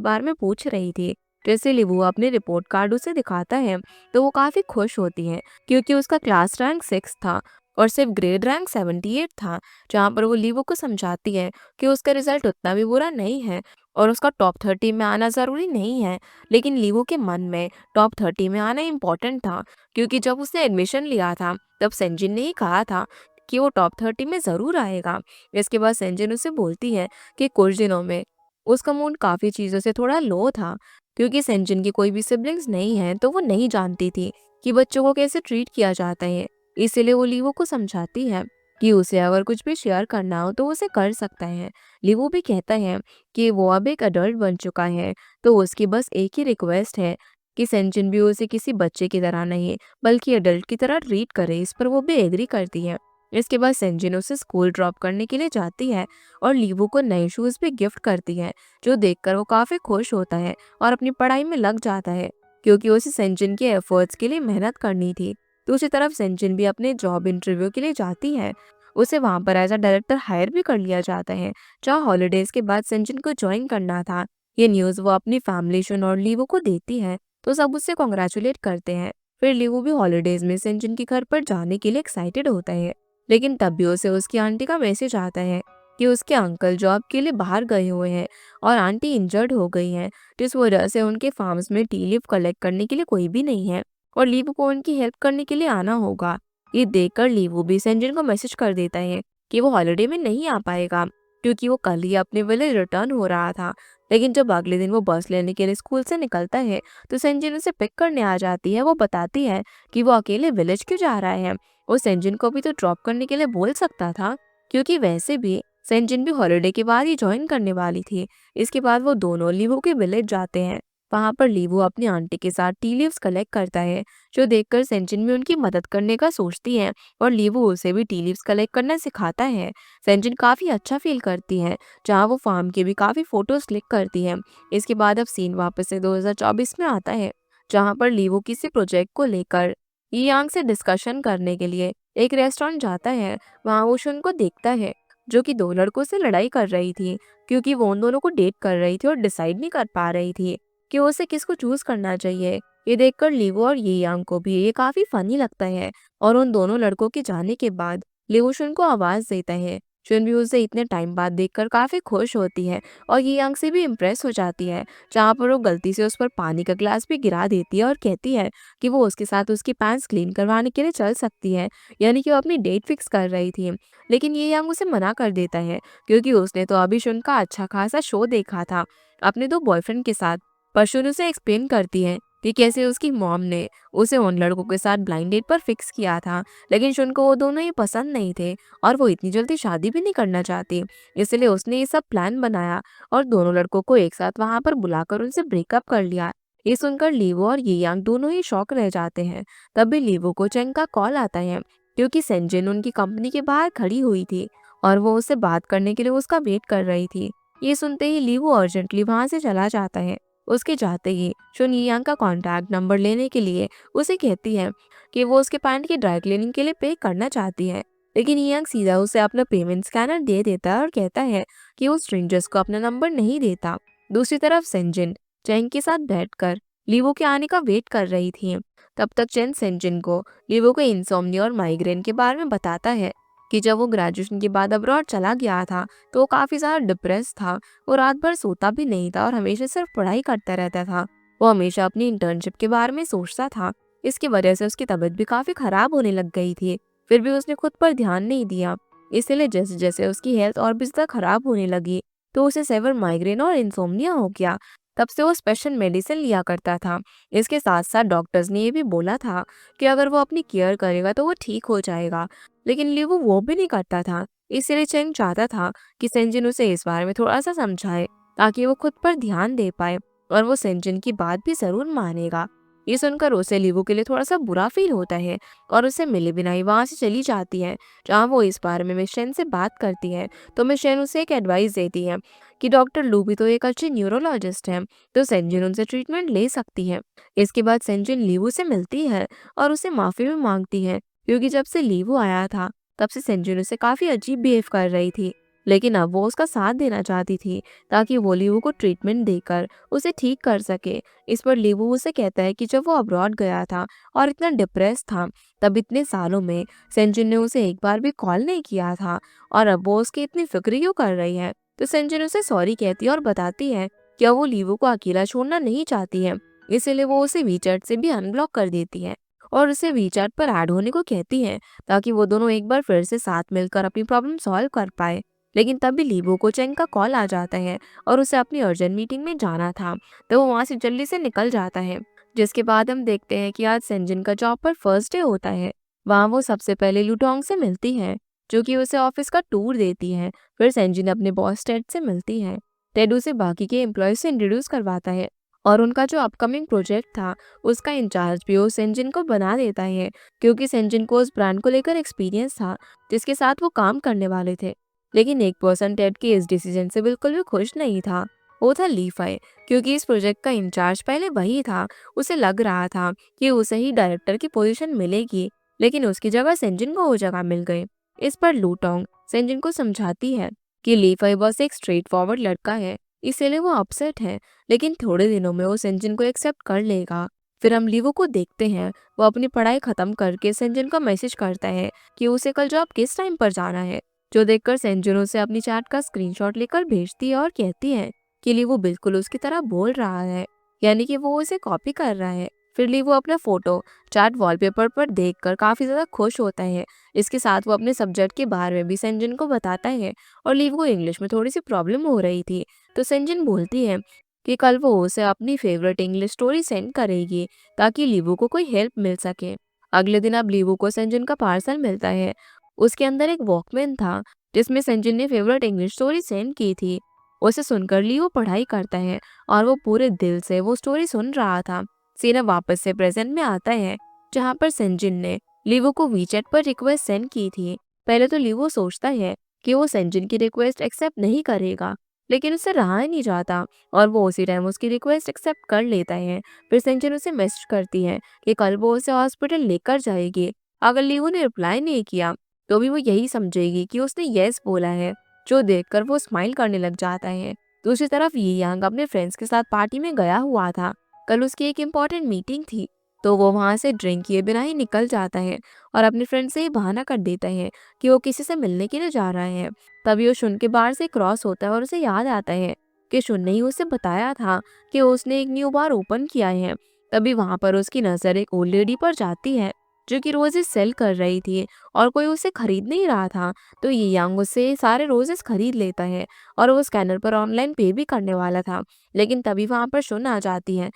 बारे में पूछ रही थी। जैसे लीवो अपने रिपोर्ट कार्ड उसे दिखाता है तो वो काफी खुश होती है क्योंकि उसका क्लास रैंक 6 था और सिर्फ ग्रेड रैंक 78 था। जहाँ पर वो लीवो को समझाती है कि उसका रिजल्ट उतना भी बुरा नहीं है और उसका टॉप 30 में आना जरूरी नहीं है। लेकिन लीवो के मन में टॉप 30 में आना इम्पोर्टेंट था, क्योंकि जब उसने एडमिशन लिया था तब सेंजिन ने ही कहा था कि वो टॉप 30 में जरूर आएगा। इसके बाद सेंजिन उसे बोलती है कि कुछ दिनों में उसका मूड काफी चीजों से थोड़ा लो था, क्योंकि सेंजिन की कोई भी सिबलिंग्स नहीं है तो वो नहीं जानती थी कि बच्चों को कैसे ट्रीट किया जाता है। इसीलिए वो लीवो को समझाती है कि उसे अगर कुछ भी शेयर करना हो तो उसे कर सकता है। लीवो भी कहता है कि वो अब एक अडल्ट बन चुका है, तो उसकी बस एक ही रिक्वेस्ट है कि सेंजिन भी उसे किसी बच्चे की तरह नहीं बल्कि अडल्ट की तरह ट्रीट करे। इस पर वो भी एग्री करती है। इसके बाद सेंजिन उसे स्कूल ड्रॉप करने के लिए जाती है और लीवो को नए शूज भी गिफ्ट करती है, जो देखकर वो काफी खुश होता है और अपनी पढ़ाई में लग जाता है, क्योंकि उसे सेंजिन के एफर्ट्स के लिए मेहनत करनी थी। दूसरी तरफ सेंजिन भी अपने जॉब इंटरव्यू के लिए जाती है। उसे वहां पर एज अ डायरेक्टर हायर भी कर लिया जाता है, जहाँ हॉलीडेज के बाद सेंजिन को ज्वाइन करना था। ये न्यूज़ वो अपनी फैमिली शन और लीवो को देती है, तो सब उससे कॉन्ग्रेचुलेट करते हैं। फिर लीवो भी हॉलीडेज में सेंजिन के घर पर जाने के लिए एक्साइटेड होता है, लेकिन तब भी उसे उसकी आंटी का मैसेज आता है कि उसके अंकल जॉब के लिए बाहर गए हुए हैं और आंटी इंजर्ड हो गई हैं, जिस वजह से उनके फार्म्स में टी लीफ कलेक्ट करने के लिए कोई भी नहीं है और लीवो को उनकी हेल्प करने के लिए आना होगा। ये देखकर लीवो भी सेंजिन को मैसेज कर देता है कि वो हॉलिडे में नहीं आ पाएगा, क्योंकि वो कल ही अपने विलेज रिटर्न हो रहा था। लेकिन जब अगले दिन वो बस लेने के लिए स्कूल से निकलता है तो सेंजिन उसे पिक करने आ जाती है। वो बताती है कि वो अकेले विलेज क्यों जा रहा है। वो सेंजिन को भी तो ड्रॉप करने के लिए बोल सकता था, क्योंकि वैसे भी सेंजिन भी हॉलिडे के बाद ही ज्वाइन करने वाली थी। इसके बाद वो दोनों लीवो के विलेज जाते हैं। वहां पर लीवो अपनी आंटी के साथ टी लीव्स कलेक्ट करता है, जो देखकर सेंजिन भी उनकी मदद करने का सोचती है और लीवो उसे भी टी लीव्स कलेक्ट करना सिखाता है। सेंजिन काफी अच्छा फील करती है, जहाँ वो फार्म के भी काफी फोटोज क्लिक करती है। इसके बाद अब सीन वापस से 2024 में आता है, जहाँ पर लीवो किसी प्रोजेक्ट को लेकर यांग से डिस्कशन करने के लिए एक रेस्टोरेंट जाता है। वहाँ वो शुन को देखता है, जो कि 2 लड़कों से लड़ाई कर रही थी, क्योंकि वो उन दोनों को डेट कर रही थी और डिसाइड नहीं कर पा रही थी कि उसे किसको चूज करना चाहिए। ये देखकर लीवो और ये यांग को भी ये काफी फनी लगता है और उन दोनों लड़कों के जाने के बाद लीवो शुन को आवाज देता है। शुन भी उसे इतने टाइम बाद देखकर काफी खुश होती है और ये यांग से भी इम्प्रेस हो जाती है, जहाँ पर वो गलती से उस पर पानी का ग्लास भी गिरा देती है और कहती है कि वो उसके साथ उसकी पैंट्स क्लीन करवाने के लिए चल सकती है, यानी कि वो अपनी डेट फिक्स कर रही थी। लेकिन ये यांग उसे मना कर देता है, क्योंकि उसने तो अभी शुन का अच्छा खासा शो देखा था अपने 2 बॉयफ्रेंड के साथ। पर शुन उसे एक्सप्लेन करती है कि कैसे उसकी मॉम ने उसे उन लड़कों के साथ ब्लाइंड डेट पर फिक्स किया था, लेकिन शुन को वो दोनों ही पसंद नहीं थे और वो इतनी जल्दी शादी भी नहीं करना चाहती। इसलिए उसने ये सब प्लान बनाया और दोनों लड़कों को एक साथ वहां पर बुलाकर उनसे ब्रेकअप कर लिया। ये सुनकर लीवो और ये यांग दोनों ही शॉक रह जाते हैं। तभी लीवो को चेंग का कॉल आता है क्योंकि सेंजिन उनकी कंपनी के बाहर खड़ी हुई थी और वो उससे बात करने के लिए उसका वेट कर रही थी। ये सुनते ही लीवो अर्जेंटली वहां से चला जाता है। उसके जाते ही शुन यांग का कॉन्टैक्ट नंबर लेने के लिए उसे कहती है कि वो उसके पैंट की ड्राई क्लीनिंग के लिए पे करना चाहती है, लेकिन यांग सीधा उसे अपना पेमेंट स्कैनर दे देता है और कहता है कि वो स्ट्रेंजर्स को अपना नंबर नहीं देता। दूसरी तरफ सेंजिन चेंग के साथ बैठकर लीवो के आने का वेट कर रही थी। तब तक चेंग सेंजिन को लीवो के इंसोम्निया और माइग्रेन के बारे में बताता है कि जब वो ग्रेजुएशन के बाद अब्रॉड चला गया था तो वो काफी ज्यादा डिप्रेस था। वो रात भर सोता भी नहीं था और हमेशा सिर्फ पढ़ाई करता रहता था। वो हमेशा अपनी इंटर्नशिप के बारे में सोचता था। इसकी वजह से उसकी तबीयत भी काफी खराब होने लग गई थी। फिर भी उसने खुद पर ध्यान नहीं दिया। इसलिए जैसे जैसे उसकी हेल्थ और भी ज्यादा खराब होने लगी तो उसे सेवर माइग्रेन और इंसोम्निया हो गया। तब से वो स्पेशल मेडिसिन लिया करता था। इसके साथ साथ डॉक्टर्स ने ये भी बोला था कि अगर वो अपनी केयर करेगा तो वो ठीक हो जाएगा, लेकिन लिवो वो भी नहीं करता था। इसलिए चेंग चाहता था कि सेंजिन उसे इस बारे में थोड़ा सा समझाए ताकि वो खुद पर ध्यान दे पाए और वो सेंजिन की बात भी जरूर मानेगा। ये सुनकर उसे लिवो के लिए थोड़ा सा बुरा फील होता है और उसे मिले बिना ही वहां से चली जाती है। जहाँ वो इस बारे में मिशन से बात करती है तो मिशन उसे एक एडवाइस देती है कि डॉक्टर लू भी तो एक अच्छी न्यूरोलॉजिस्ट है, तो सेंजिन उनसे ट्रीटमेंट ले सकती है। इसके बाद सेंजिन लीवो से मिलती है और उसे माफी भी मांगती है क्योंकि जब से लीवो आया था तब से सेंजिन उसे काफी अजीब बिहेव कर रही थी। लेकिन अब वो उसका साथ देना चाहती थी ताकि वो लीवो को ट्रीटमेंट देकर उसे ठीक कर सके। इस पर लीवो उसे कहता है कि जब वो अब्रॉड गया था और इतना डिप्रेस था तब इतने सालों में सेंजिन ने उसे एक बार भी कॉल नहीं किया था और अब वो उसकी इतनी फिक्र क्यों कर रही है। तो सेंजिन उसे सॉरी कहती है और बताती है कि अब वो लीवो को अकेला छोड़ना नहीं चाहती है, इसीलिए वो उसे वीचैट से भी अनब्लॉक कर देती है और उसे वीचैट पर ऐड होने को कहती है ताकि वो दोनों एक बार फिर से साथ मिलकर अपनी प्रॉब्लम सॉल्व कर पाए। लेकिन तभी लीवो को चेंग का कॉल आ जाता है और उसे अपनी अर्जेंट मीटिंग में जाना था, तो वो वहां से जल्दी से निकल जाता है। जिसके बाद हम देखते हैं कि आज सेंजिन का जॉब पर फर्स्ट डे होता है। वहाँ वो सबसे पहले लुटोंग से मिलती है जो कि उसे ऑफिस का टूर देती है। फिर सेंजिन अपने बॉस टेड से मिलती है। टेड उसे बाकी के एम्प्लॉय से इंट्रोड्यूस करवाता है और उनका जो अपकमिंग प्रोजेक्ट था उसका इंचार्ज भी वो सेंजिन को बना देता है क्योंकि सेंजिन को उस ब्रांड को लेकर एक्सपीरियंस था जिसके साथ वो काम करने वाले थे। लेकिन एक पर्सन टेड के इस डिसीजन से बिल्कुल भी खुश नहीं था। वो था लीफाई, क्योंकि इस प्रोजेक्ट का इंचार्ज पहले वही था। उसे लग रहा था कि उसे ही डायरेक्टर की पोजीशन मिलेगी, लेकिन उसकी जगह सेंजिन को वो जगह मिल गई। इस पर लूटोंग सेंजिन को समझाती है कि लीफाई बस एक स्ट्रेट फॉरवर्ड लड़का है, इसीलिए वो अपसेट है, लेकिन थोड़े दिनों में वो सेंजिन को एक्सेप्ट कर लेगा। फिर हम लीवो को देखते हैं, वो अपनी पढ़ाई खत्म करके सेंजिन को मैसेज करता है कि उसे कल जॉब किस टाइम पर जाना है, जो देखकर सेंजिन उसे अपनी चैट का स्क्रीनशॉट लेकर भेजती है और कहती है कि लीवो बिल्कुल उसकी तरह बोल रहा है, यानी कि वो उसे कॉपी कर रहा है। फिर लीवो अपना फोटो चैट वॉलपेपर पर देखकर काफी ज्यादा खुश होता है। इसके साथ वो अपने सब्जेक्ट के बारे में भी सेंजिन को बताता है और लीवो को इंग्लिश में थोड़ी सी प्रॉब्लम हो रही थी, तो सेंजिन बोलती है कि कल वो उसे अपनी फेवरेट इंग्लिश स्टोरी सेंड करेगी ताकि लीवो को कोई हेल्प मिल सके। अगले दिन अब लीवो को सेंजिन का पार्सल मिलता है। उसके अंदर एक वॉकमैन था जिसमें संजय ने फेवरेट इंग्लिश स्टोरी सेंड की थी। उसे सुनकर लियो पढ़ाई करता है और वो पूरे दिल से वो स्टोरी सुन रहा था। सीना वापस से प्रेजेंट में आता है जहाँ पर सेंजिन ने लीवो को वीचैट पर रिक्वेस्ट सेंड की थी। पहले तो लीवो सोचता है कि वो सेंजिन की रिक्वेस्ट एक्सेप्ट नहीं करेगा, लेकिन उससे रहा ही नहीं जाता और वो उसी टाइम उसकी रिक्वेस्ट एक्सेप्ट कर लेता है। फिर सेंजिन उसे मैसेज करती है कि कल वो उसे हॉस्पिटल लेकर जाएगी। अगर लीवो ने रिप्लाई नहीं किया तो भी वो यही समझेगी कि उसने यस बोला है, जो देखकर वो स्माइल करने लग जाता है। दूसरी तरफ ये यांग अपने फ्रेंड्स के साथ पार्टी में गया हुआ था। कल उसकी एक इम्पोर्टेंट मीटिंग थी, तो वो वहां से ड्रिंक किए बिना ही निकल जाता है और अपने फ्रेंड से ही बहाना कर देता है कि वो किसी से मिलने के लिए जा रहा है। तभी वो शुन के बाहर से क्रॉस होता है और उसे याद आता है कि शुन ने ही उसे बताया था कि उसने एक न्यू बार ओपन किया है। तभी वहां पर उसकी नजर एक ओल्ड लेडी पर जाती है जो कि रोजेस सेल कर रही थी और कोई उसे खरीद नहीं रहा था, तो ये यांग उससे सारे रोजेस खरीद लेता है और वो स्कैनर पर ऑनलाइन पे भी करने वाला था। लेकिन तभी वहां पर शुन आ जाती है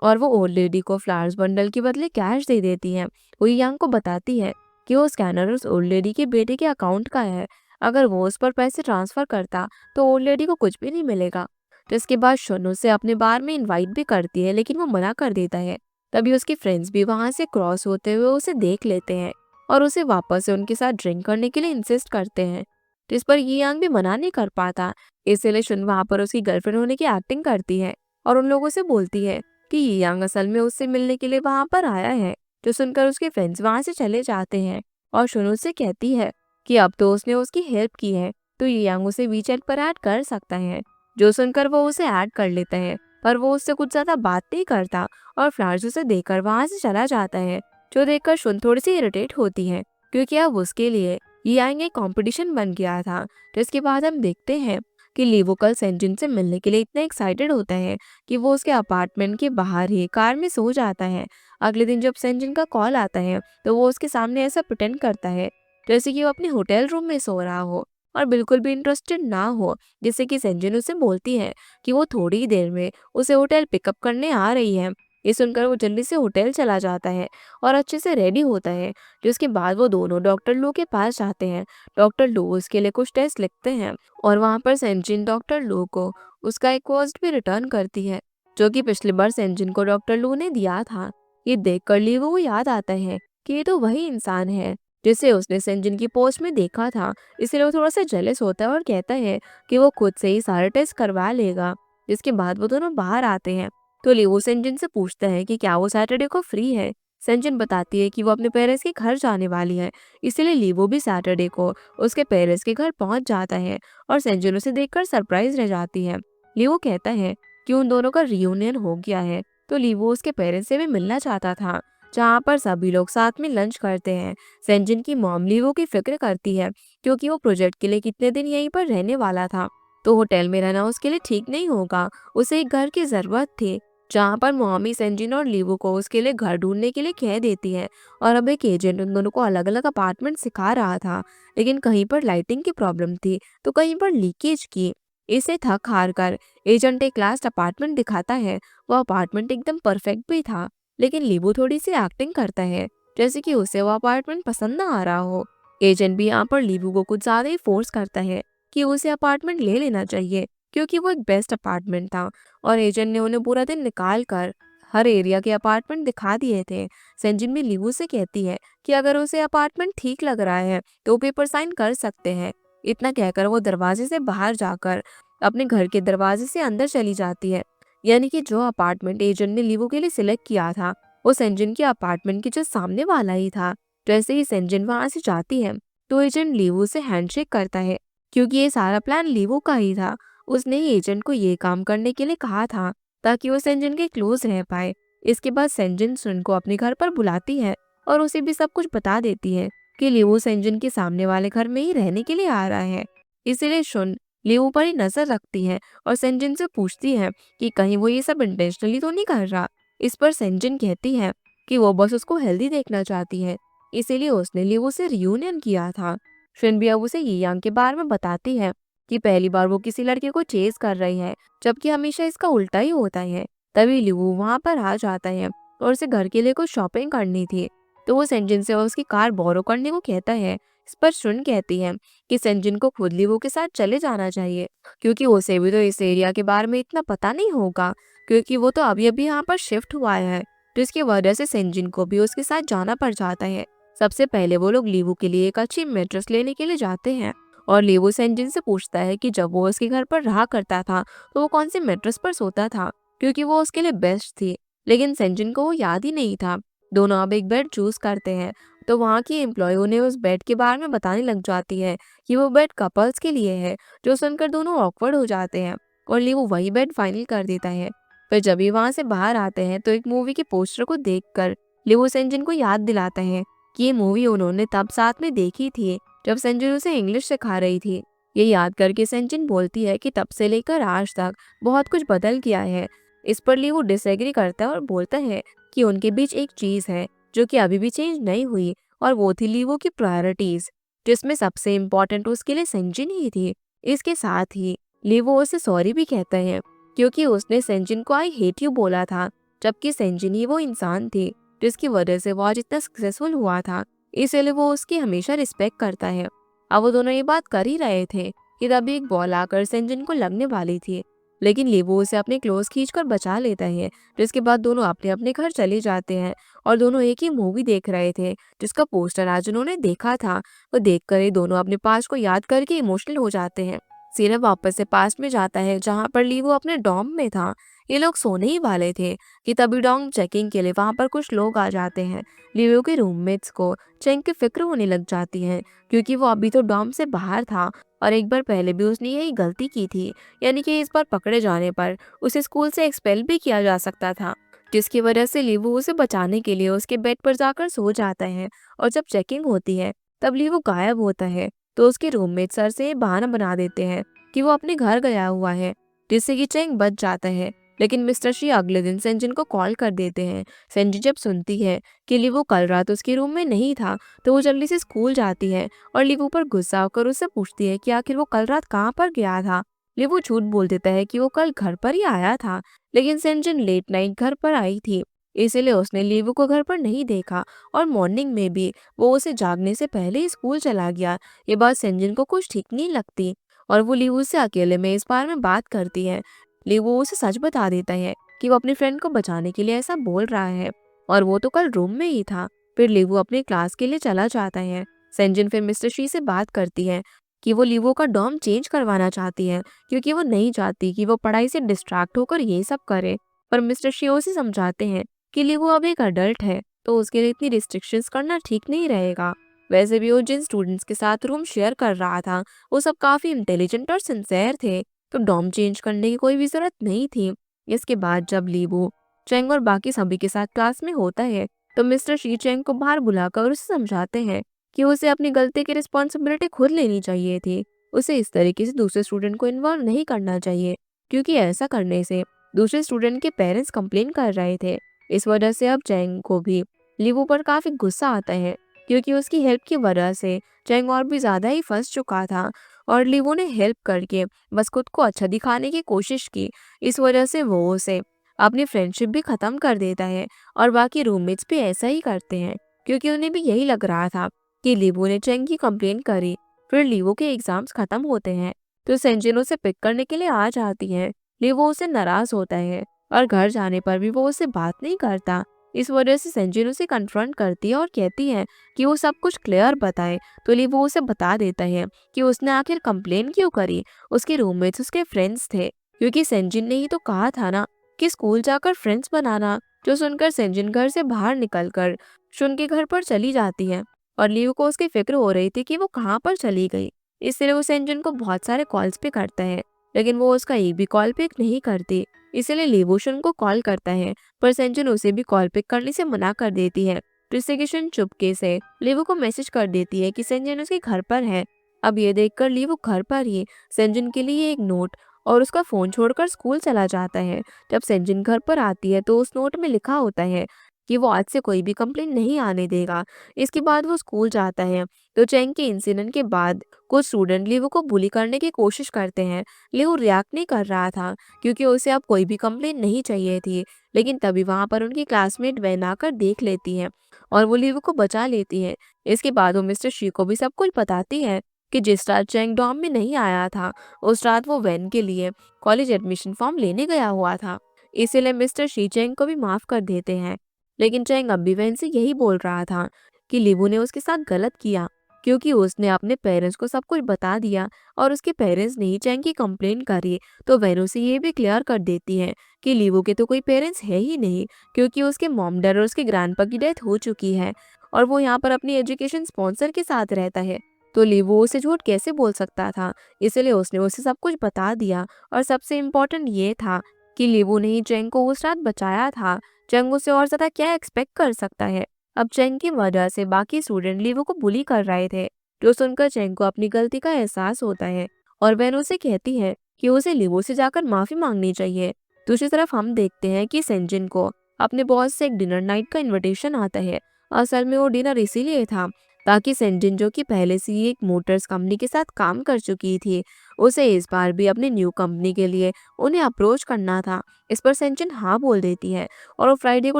और वो ओल्ड लेडी को फ्लावर्स बंडल के बदले कैश दे देती है। वो यांग को बताती है कि वो स्कैनर उस ओल्ड लेडी के बेटे के अकाउंट का है, अगर वो उस पर पैसे ट्रांसफर करता तो ओल्ड लेडी को कुछ भी नहीं मिलेगा। तो इसके बाद शुन उसे अपने बार में इनवाइट भी करती है, लेकिन वो मना कर देता है। तभी उसके फ्रेंड्स भी वहां से क्रॉस होते हुए उसे देख लेते हैं और उसे वापस से उनके साथ ड्रिंक करने के लिए इंसिस्ट करते हैं। तो इस पर ये यांग भी मना नहीं कर पाता, इसलिए शुन वहां पर उसकी गर्लफ्रेंड होने की एक्टिंग करती है और उन लोगों से बोलती है कि ये यांग असल में उससे मिलने के लिए वहां पर आया है। जो सुनकर उसके फ्रेंड्स वहां से चले जाते हैं और शुन उससे कहती है कि अब तो उसने उसकी हेल्प की है तो ये यांग उसे वीचैट पर ऐड कर सकता है। जो सुनकर वो उसे ऐड कर लेता है, पर वो उससे कुछ ज्यादा बात नहीं करता और फ्लावर्स उसे देखकर वहां से चला जाता है। जो देखकर शुन थोड़ी सी इरिटेट होती है, क्योंकि अब उसके लिए ये यांग एक कॉम्पिटिशन बन गया था। तो इसके बाद हम देखते हैं कि लीवो कल सेंजिन से मिलने के लिए इतना एक्साइटेड होता है कि वो उसके अपार्टमेंट के बाहर ही कार में सो जाता है। अगले दिन जब सेंजिन का कॉल आता है तो वो उसके सामने ऐसा प्रिटेंड करता है जैसे कि वो अपने होटल रूम में सो रहा हो और बिल्कुल भी इंटरेस्टेड ना हो, जिससे कि सेंजिन उसे बोलती है कि वो थोड़ी ही देर में उसे होटल पिकअप करने आ रही है। ये सुनकर वो जल्दी से होटल चला जाता है और अच्छे से रेडी होता है। जिसके बाद वो दोनों डॉक्टर लू के पास जाते हैं। डॉक्टर लू उसके लिए कुछ टेस्ट लिखते हैं और वहां पर सेंजिन डॉक्टर लू को उसका एक पोस्ट भी रिटर्न करती है, जो कि पिछली बार सेंजिन को डॉक्टर लू ने दिया था। ये देखकर लीवो को याद आता है कि ये तो वही इंसान है जिसे उसने सेंजिन की पोस्ट में देखा था। इसलिए वो थोड़ा सा जेलस होता है और कहता है कि वो खुद से ही सारे टेस्ट करवा लेगा। जिसके बाद वो दोनों बाहर आते हैं तो लीवो सेंजिन से पूछता है कि क्या वो सैटरडे को फ्री है। सेंजिन बताती है कि वो अपने पेरेंट्स के घर जाने वाली है, इसलिए लीवो भी सैटरडे को उसके पेरेंट्स के घर पहुंच जाता है और सेंजिन उसे देखकर सरप्राइज रह जाती है। लीवो कहता है कि उन दोनों का रियूनियन हो गया है, तो लीवो उसके पेरेंट्स से भी मिलना चाहता था, जहाँ पर सभी लोग साथ में लंच करते हैं। सेंजिन की मॉम लीवो की फिक्र करती है, क्योंकि वो प्रोजेक्ट के लिए कितने दिन यहीं पर रहने वाला था, तो होटल में रहना उसके लिए ठीक नहीं होगा। उसे एक घर की जरूरत थी, जहाँ पर मॉमी सेंजिन और लीवो को उसके लिए घर ढूंढने के लिए कह देती है। और अब एक एजेंट उन दोनों को अलग अलग अपार्टमेंट सिखा रहा था, लेकिन कहीं पर लाइटिंग की प्रॉब्लम थी तो कहीं पर लीकेज की। इसे थक हार कर एजेंट एक लास्ट अपार्टमेंट दिखाता है। वो अपार्टमेंट एकदम परफेक्ट भी था, लेकिन लीवो थोड़ी सी एक्टिंग करता है जैसे कि उसे वो अपार्टमेंट पसंद ना आ रहा हो। एजेंट भी यहाँ पर लीवो को कुछ ज्यादा ही फोर्स करता है कि उसे अपार्टमेंट ले लेना चाहिए, क्योंकि वो एक बेस्ट अपार्टमेंट था और एजेंट ने उन्हें पूरा दिन निकाल कर हर एरिया के अपार्टमेंट दिखा दिए थे। सेंजिन भी लीवू से कहती है कि अगर उसे अपार्टमेंट ठीक लग रहा है तो पेपर साइन कर सकते हैं। इतना कहकर वो दरवाजे से बाहर जाकर अपने घर के दरवाजे से अंदर चली जाती है। यानी कि जो अपार्टमेंट एजेंट ने लीवू के लिए सिलेक्ट किया था वो सेंजिन के अपार्टमेंट के जो सामने वाला ही था। जैसे ही सेंजिन वहां से जाती है तो एजेंट लीवू से हैंडशेक करता है, क्योंकि ये सारा प्लान लीवू का ही था। उसने ही एजेंट को ये काम करने के लिए कहा था ताकि वो सेंजिन के क्लोज रह पाए। इसके बाद सेंजिन सुन को अपने घर पर बुलाती है और उसे भी सब कुछ बता देती है कि लिवू सेंजिन के सामने वाले घर में ही रहने के लिए आ रहा है। इसीलिए शुन लिवू पर ही नजर रखती है और सेंजिन से पूछती है कि कहीं वो ये सब इंटेंशनली तो नहीं कर रहा। इस पर सेंजिन कहती है कि वो बस उसको हेल्दी देखना चाहती है, इसीलिए उसने लिवू से रियूनियन किया था। शुन भी अब उसे ये यांग के बारे में बताती है कि पहली बार वो किसी लड़के को चेज कर रही है, जबकि हमेशा इसका उल्टा ही होता है। तभी लिवू वहां पर आ जाता है और उसे घर के लिए कुछ शॉपिंग करनी थी, तो वो सेंजिन से उसकी कार बोरो करने को कहता है। इस पर शुन कहती है कि सेंजिन को खुद लिवू के साथ चले जाना चाहिए, क्योंकि उसे भी तो इस एरिया के बारे में इतना पता नहीं होगा, क्योंकि वो तो अभी अभी यहाँ पर शिफ्ट हुआ है। जिसकी वजह से सेंजिन को भी उसके साथ जाना पड़ जाता है। सबसे पहले वो लोग लिवू के लिए एक अच्छी मैट्रेस लेने के लिए जाते हैं और लिवू सेंजिन से पूछता है कि जब वो उसके घर पर रहा करता था तो वो कौन सी मैट्रेस पर सोता था, क्योंकि वो उसके लिए बेस्ट थी। लेकिन सेंजिन को वो याद ही नहीं था। दोनों अब एक बेड चूज करते हैं, तो वहाँ की एम्प्लॉय उन्हें उस बेड के बारे में बताने लग जाती है कि वो बेड कपल्स के लिए है, जो सुनकर दोनों ऑकवर्ड हो जाते हैं और लिवू वही बेड फाइनल कर देता है। फिर जब भी वहाँ से बाहर आते हैं तो एक मूवी के पोस्टर को देखकर लिवू सेंजिन को याद दिलाता है कि ये मूवी उन्होंने तब साथ में देखी थी जब सेंजिन उसे इंग्लिश सिखा रही थी। ये याद करके सेंजिन बोलती है कि तब से लेकर आज तक बहुत कुछ बदल गया है। इस पर ली वो डिसएग्री करता है और बोलता है कि उनके बीच एक चीज है जो कि अभी भी चेंज नहीं हुई, और वो थी लीवो की प्रायोरिटीज, जिसमें सबसे इम्पोर्टेंट उसके लिए सेंजिन ही थी। इसके साथ ही लीवो उसे सॉरी भी कहता है, क्योंकि उसने सेंजिन को आई हेट यू बोला था, जबकि सेंजिन ही वो इंसान थी जिसकी वजह से वो आज इतना सक्सेसफुल हुआ था। इसलिए वो उसकी हमेशा रिस्पेक्ट करता है। अब वो दोनों ये बात कर ही रहे थे कि तभी एक बॉल आकर सेंजिन को लगने वाली थी। लेकिन लीवो उसे अपने क्लोज खींचकर बचा लेता है, जिसके बाद दोनों अपने अपने घर चले जाते हैं। और दोनों एक ही मूवी देख रहे थे जिसका पोस्टर आज उन्होंने देखा था। वो देखकर ही दोनों अपने पास्ट को याद करके इमोशनल हो जाते हैं। सीन वापस से पास्ट में जाता है जहाँ पर लीवो अपने डॉम में था। ये लोग सोने ही वाले थे कि तभी डॉम चेकिंग के लिए वहां पर कुछ लोग आ जाते हैं। लीवो के रूममेट्स को चेंग की फिक्र होने लग जाती है, क्योंकि वो अभी तो डॉम से बाहर था और एक बार पहले भी उसने यही गलती की थी। यानी कि इस बार पकड़े जाने पर उसे स्कूल से एक्सपेल भी किया जा सकता था, जिसकी वजह से लीवो उसे बचाने के लिए उसके बेड पर जाकर सो जाता है। और जब चेकिंग होती है तब लीवो गायब होता है, तो उसके रूममेट सर से ये बहाना बना देते हैं कि वो अपने घर गया हुआ है, जिससे कि चेंग बच जाता है। लेकिन मिस्टर शी अगले दिन सेंजिन को कॉल कर देते हैं। सेंजिन जब सुनती है कि लीवो कल रात उसके रूम में नहीं था, तो वो जल्दी से स्कूल जाती है और लीवो पर गुस्सा होकर उससे पूछती है कि आखिर वो कल रात कहाँ पर गया था। लीवो झूठ बोल देता है कि वो कल घर पर ही आया था, लेकिन सेंजिन लेट नाइट घर पर आई थी, इसीलिए उसने लीवो को घर पर नहीं देखा। और मॉर्निंग में भी वो उसे जागने से पहले ही स्कूल चला गया। ये बात सेंजिन को कुछ ठीक नहीं लगती और वो लीवो से अकेले में इस बारे में बात करती है। लीवो उसे सच बता देता है कि वो अपनी फ्रेंड को बचाने के लिए ऐसा बोल रहा है और वो तो कल रूम में ही था। फिर लीवो अपने क्लास के लिए चला जाता है। सेंजिन फिर मिस्टर शी से बात करती है कि वो लीवो का डॉर्म चेंज करवाना चाहती है, क्योंकि वो नहीं चाहती कि वो पढ़ाई से डिस्ट्रैक्ट होकर ये सब करे। पर मिस्टर शी उसे समझाते हैं कि लीवो अब एक अडल्ट है, तो उसके लिए इतनी रिस्ट्रिक्शंस करना ठीक नहीं रहेगा। वैसे भी वो जिन स्टूडेंट्स के साथ रूम शेयर कर रहा था वो सब काफी इंटेलिजेंट और सिंसियर थे, तो डॉर्म चेंज करने की कोई भी जरूरत नहीं थी। इसके बाद जब लीवो चेंग और बाकी सभी के साथ क्लास में होता है, तो मिस्टर शी चेंग को बाहर बुलाकर उसे समझाते हैं कि उसे अपनी गलती की रिस्पॉन्सिबिलिटी खुद लेनी चाहिए थी। उसे इस तरीके से दूसरे स्टूडेंट को इन्वॉल्व नहीं करना चाहिए, क्योंकि ऐसा करने से दूसरे स्टूडेंट के पेरेंट्स कंप्लेन कर रहे थे। इस वजह से अब चैंग को भी लीवो पर काफी गुस्सा आता है, क्योंकि उसकी हेल्प की वजह से चैंग और भी ज्यादा ही फंस चुका था और लीवो ने हेल्प करके बस खुद को अच्छा दिखाने की कोशिश की। इस वजह से वो उसे अपनी फ्रेंडशिप भी खत्म कर देता है और बाकी रूममेट्स भी ऐसा ही करते हैं, क्योंकि उन्हें भी यही लग रहा था कि लीवो ने चैंग की कंप्लेन करी। फिर लीवो के एग्जाम्स खत्म होते हैं, तो सेंजिन उसे पिक करने के लिए आ जाती है। लीवो उससे नाराज होता है और घर जाने पर भी वो उससे बात नहीं करता। इस वजह से सेंजिन उसे कन्फ्रंट करती है और कहती है कि वो सब कुछ क्लियर बताए। तो लीवो उसे बता देता है कि उसने आखिर कंप्लेन क्यों करी। उसके रूममेट्स उसके फ्रेंड्स थे, क्योंकि सेंजिन ने ही तो कहा था ना कि स्कूल जाकर फ्रेंड्स बनाना। जो सुनकर सेंजिन घर से बाहर निकलकर शुन के घर पर चली जाती है और लीव को उसकी फिक्र हो रही थी कि वो कहाँ पर चली गई। इसलिए वो सेंजिन को बहुत सारे कॉल्स पे करता है, लेकिन वो उसका एक भी कॉल पिक नहीं करती। इसलिए लीवो शुन को कॉल करता है, पर सेंजिन उसे भी कॉल पिक करने से मना कर देती है। जिससे कि शुन चुपके से लीवो को मैसेज कर देती है कि सेंजिन उसके घर पर है। अब ये देखकर लीवो घर पर ही सेंजिन के लिए एक नोट और उसका फोन छोड़कर स्कूल चला जाता है। जब सेंजिन घर पर आती है तो उस नोट में लिखा होता है कि वो आज से कोई भी कंप्लेंट नहीं आने देगा। इसके बाद वो स्कूल जाता है, तो चैंग के इंसिडेंट के बाद कुछ स्टूडेंट लीवो को बुली करने की कोशिश करते हैं। लीवो रिएक्ट नहीं कर रहा था, क्योंकि उसे अब कोई भी कंप्लेंट नहीं चाहिए थी। लेकिन तभी वहां पर उनकी क्लासमेट वैन आकर देख लेती है और वो लीवो को बचा लेती है। इसके बाद वो मिस्टर शी को भी सब कुछ बताती है कि जिस रात चैंग डॉम में नहीं आया था, उस रात वो वैन के लिए कॉलेज एडमिशन फॉर्म लेने गया हुआ था। इसीलिए मिस्टर शी चैंग को भी माफ कर देते हैं। लेकिन चैंग अब भी वैन से यही बोल रहा था कि लीवो ने उसके साथ गलत किया, क्योंकि उसने अपने पेरेंट्स को सब कुछ बता दिया और उसके पेरेंट्स ने ही चैंग की कंप्लेन करी। तो वैन उसे ये भी क्लियर कर देती है कि लीवो के तो कोई पेरेंट्स है ही नहीं, क्योंकि उसके मॉम डैड और उसके ग्रैंडपा की डेथ हो चुकी है और वो यहाँ पर अपनी एजुकेशन स्पॉन्सर के साथ रहता है। तो लीवो उसे झूठ कैसे बोल सकता था। इसलिए उसने उसे सब कुछ बता दिया। और सबसे इम्पोर्टेंट ये था कि लीवो ने ही चैंग को उस रात बचाया था। चैंग उसे और ज्यादा क्या एक्सपेक्ट कर सकता है। अब चैंग की वजह से बाकी स्टूडेंट लीवो को बुली कर रहे थे, जो सुनकर चैंग को अपनी गलती का एहसास होता है और वैन उसे कहती है कि उसे लीवो से जाकर माफी मांगनी चाहिए। दूसरी तरफ हम देखते हैं कि सेंजिन को अपने बॉस से एक डिनर नाइट का इनविटेशन आता है। असल में वो डिनर इसीलिए था ताकि सेंजिन, जो कि पहले से ही एक मोटर्स कंपनी के साथ काम कर चुकी थी, उसे इस बार भी अपनी न्यू कंपनी के लिए उन्हें अप्रोच करना था। इस पर सेंजिन हाँ बोल देती है और वो फ्राइडे को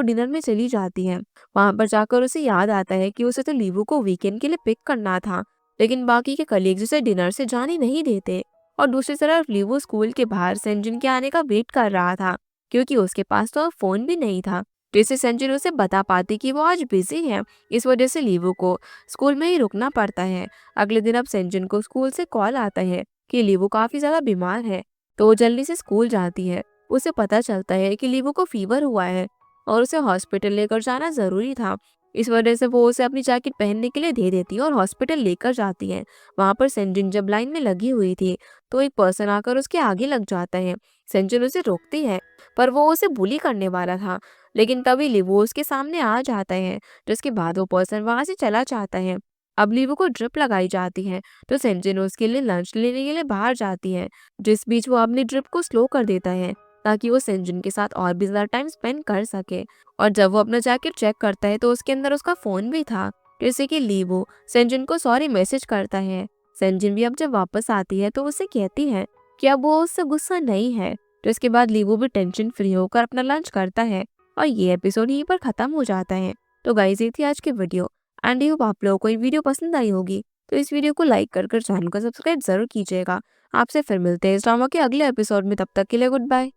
डिनर में चली जाती है। वहां पर जाकर उसे याद आता है कि उसे तो लीवो को वीकेंड के लिए पिक करना था, लेकिन बाकी के कलीग्स उसे डिनर से जाने नहीं देते और दूसरी तरफ लीवो स्कूल के बाहर सेंजिन के आने का वेट कर रहा था, क्योंकि उसके पास तो अब फोन भी नहीं था जिससे सेंजिन उसे बता पाती कि वो आज बिजी है। इस वजह से लीवो को स्कूल में ही रुकना पड़ता है। अगले दिन अब सेंजिन को स्कूल से कॉल आता है कि लीवो काफी ज्यादा बीमार है, तो वो जल्दी से स्कूल जाती है। उसे पता चलता है कि लीवो को फीवर हुआ है और उसे हॉस्पिटल लेकर जाना जरूरी था। इस वजह से वो उसे अपनी जैकेट पहनने के लिए दे देती है और हॉस्पिटल लेकर जाती है। वहां पर सेंजिन जब लाइन में लगी हुई थी तो एक पर्सन आकर उसके आगे लग जाता है। सेंजिन उसे रोकती है, पर वो उसे बुली करने वाला था, लेकिन तभी लिवो उसके सामने आ जाता है, जिसके बाद वो पर्सन वहां से चला जाता है। अब लिवो को ड्रिप लगाई जाती है, तो सेंजिन उसके लिए लंच लेने के लिए बाहर जाती है। जिस बीच वो अपनी ड्रिप को स्लो कर देता है ताकि वो सेंजिन के साथ और भी ज्यादा टाइम स्पेंड कर सके। और जब वो अपना जैकेट चेक करता है तो उसके अंदर उसका फोन भी था, जैसे कि लीवो सेंजिन को सॉरी मैसेज करता है। सेंजिन भी अब जब वापस आती है तो उसे कहती है कि अब वो उससे गुस्सा नहीं है। तो इसके बाद लीवो भी टेंशन फ्री होकर अपना लंच करता है और ये एपिसोड यहीं पर खत्म हो जाता है। तो गाइस ये थी आज की वीडियो एंड आई होप आप लोगों को ये वीडियो पसंद आई होगी। तो इस वीडियो को लाइक कर चैनल को सब्सक्राइब जरूर कीजिएगा। आपसे फिर मिलते हैं इस ड्रामा के अगले एपिसोड में, तब तक के लिए गुड बाय।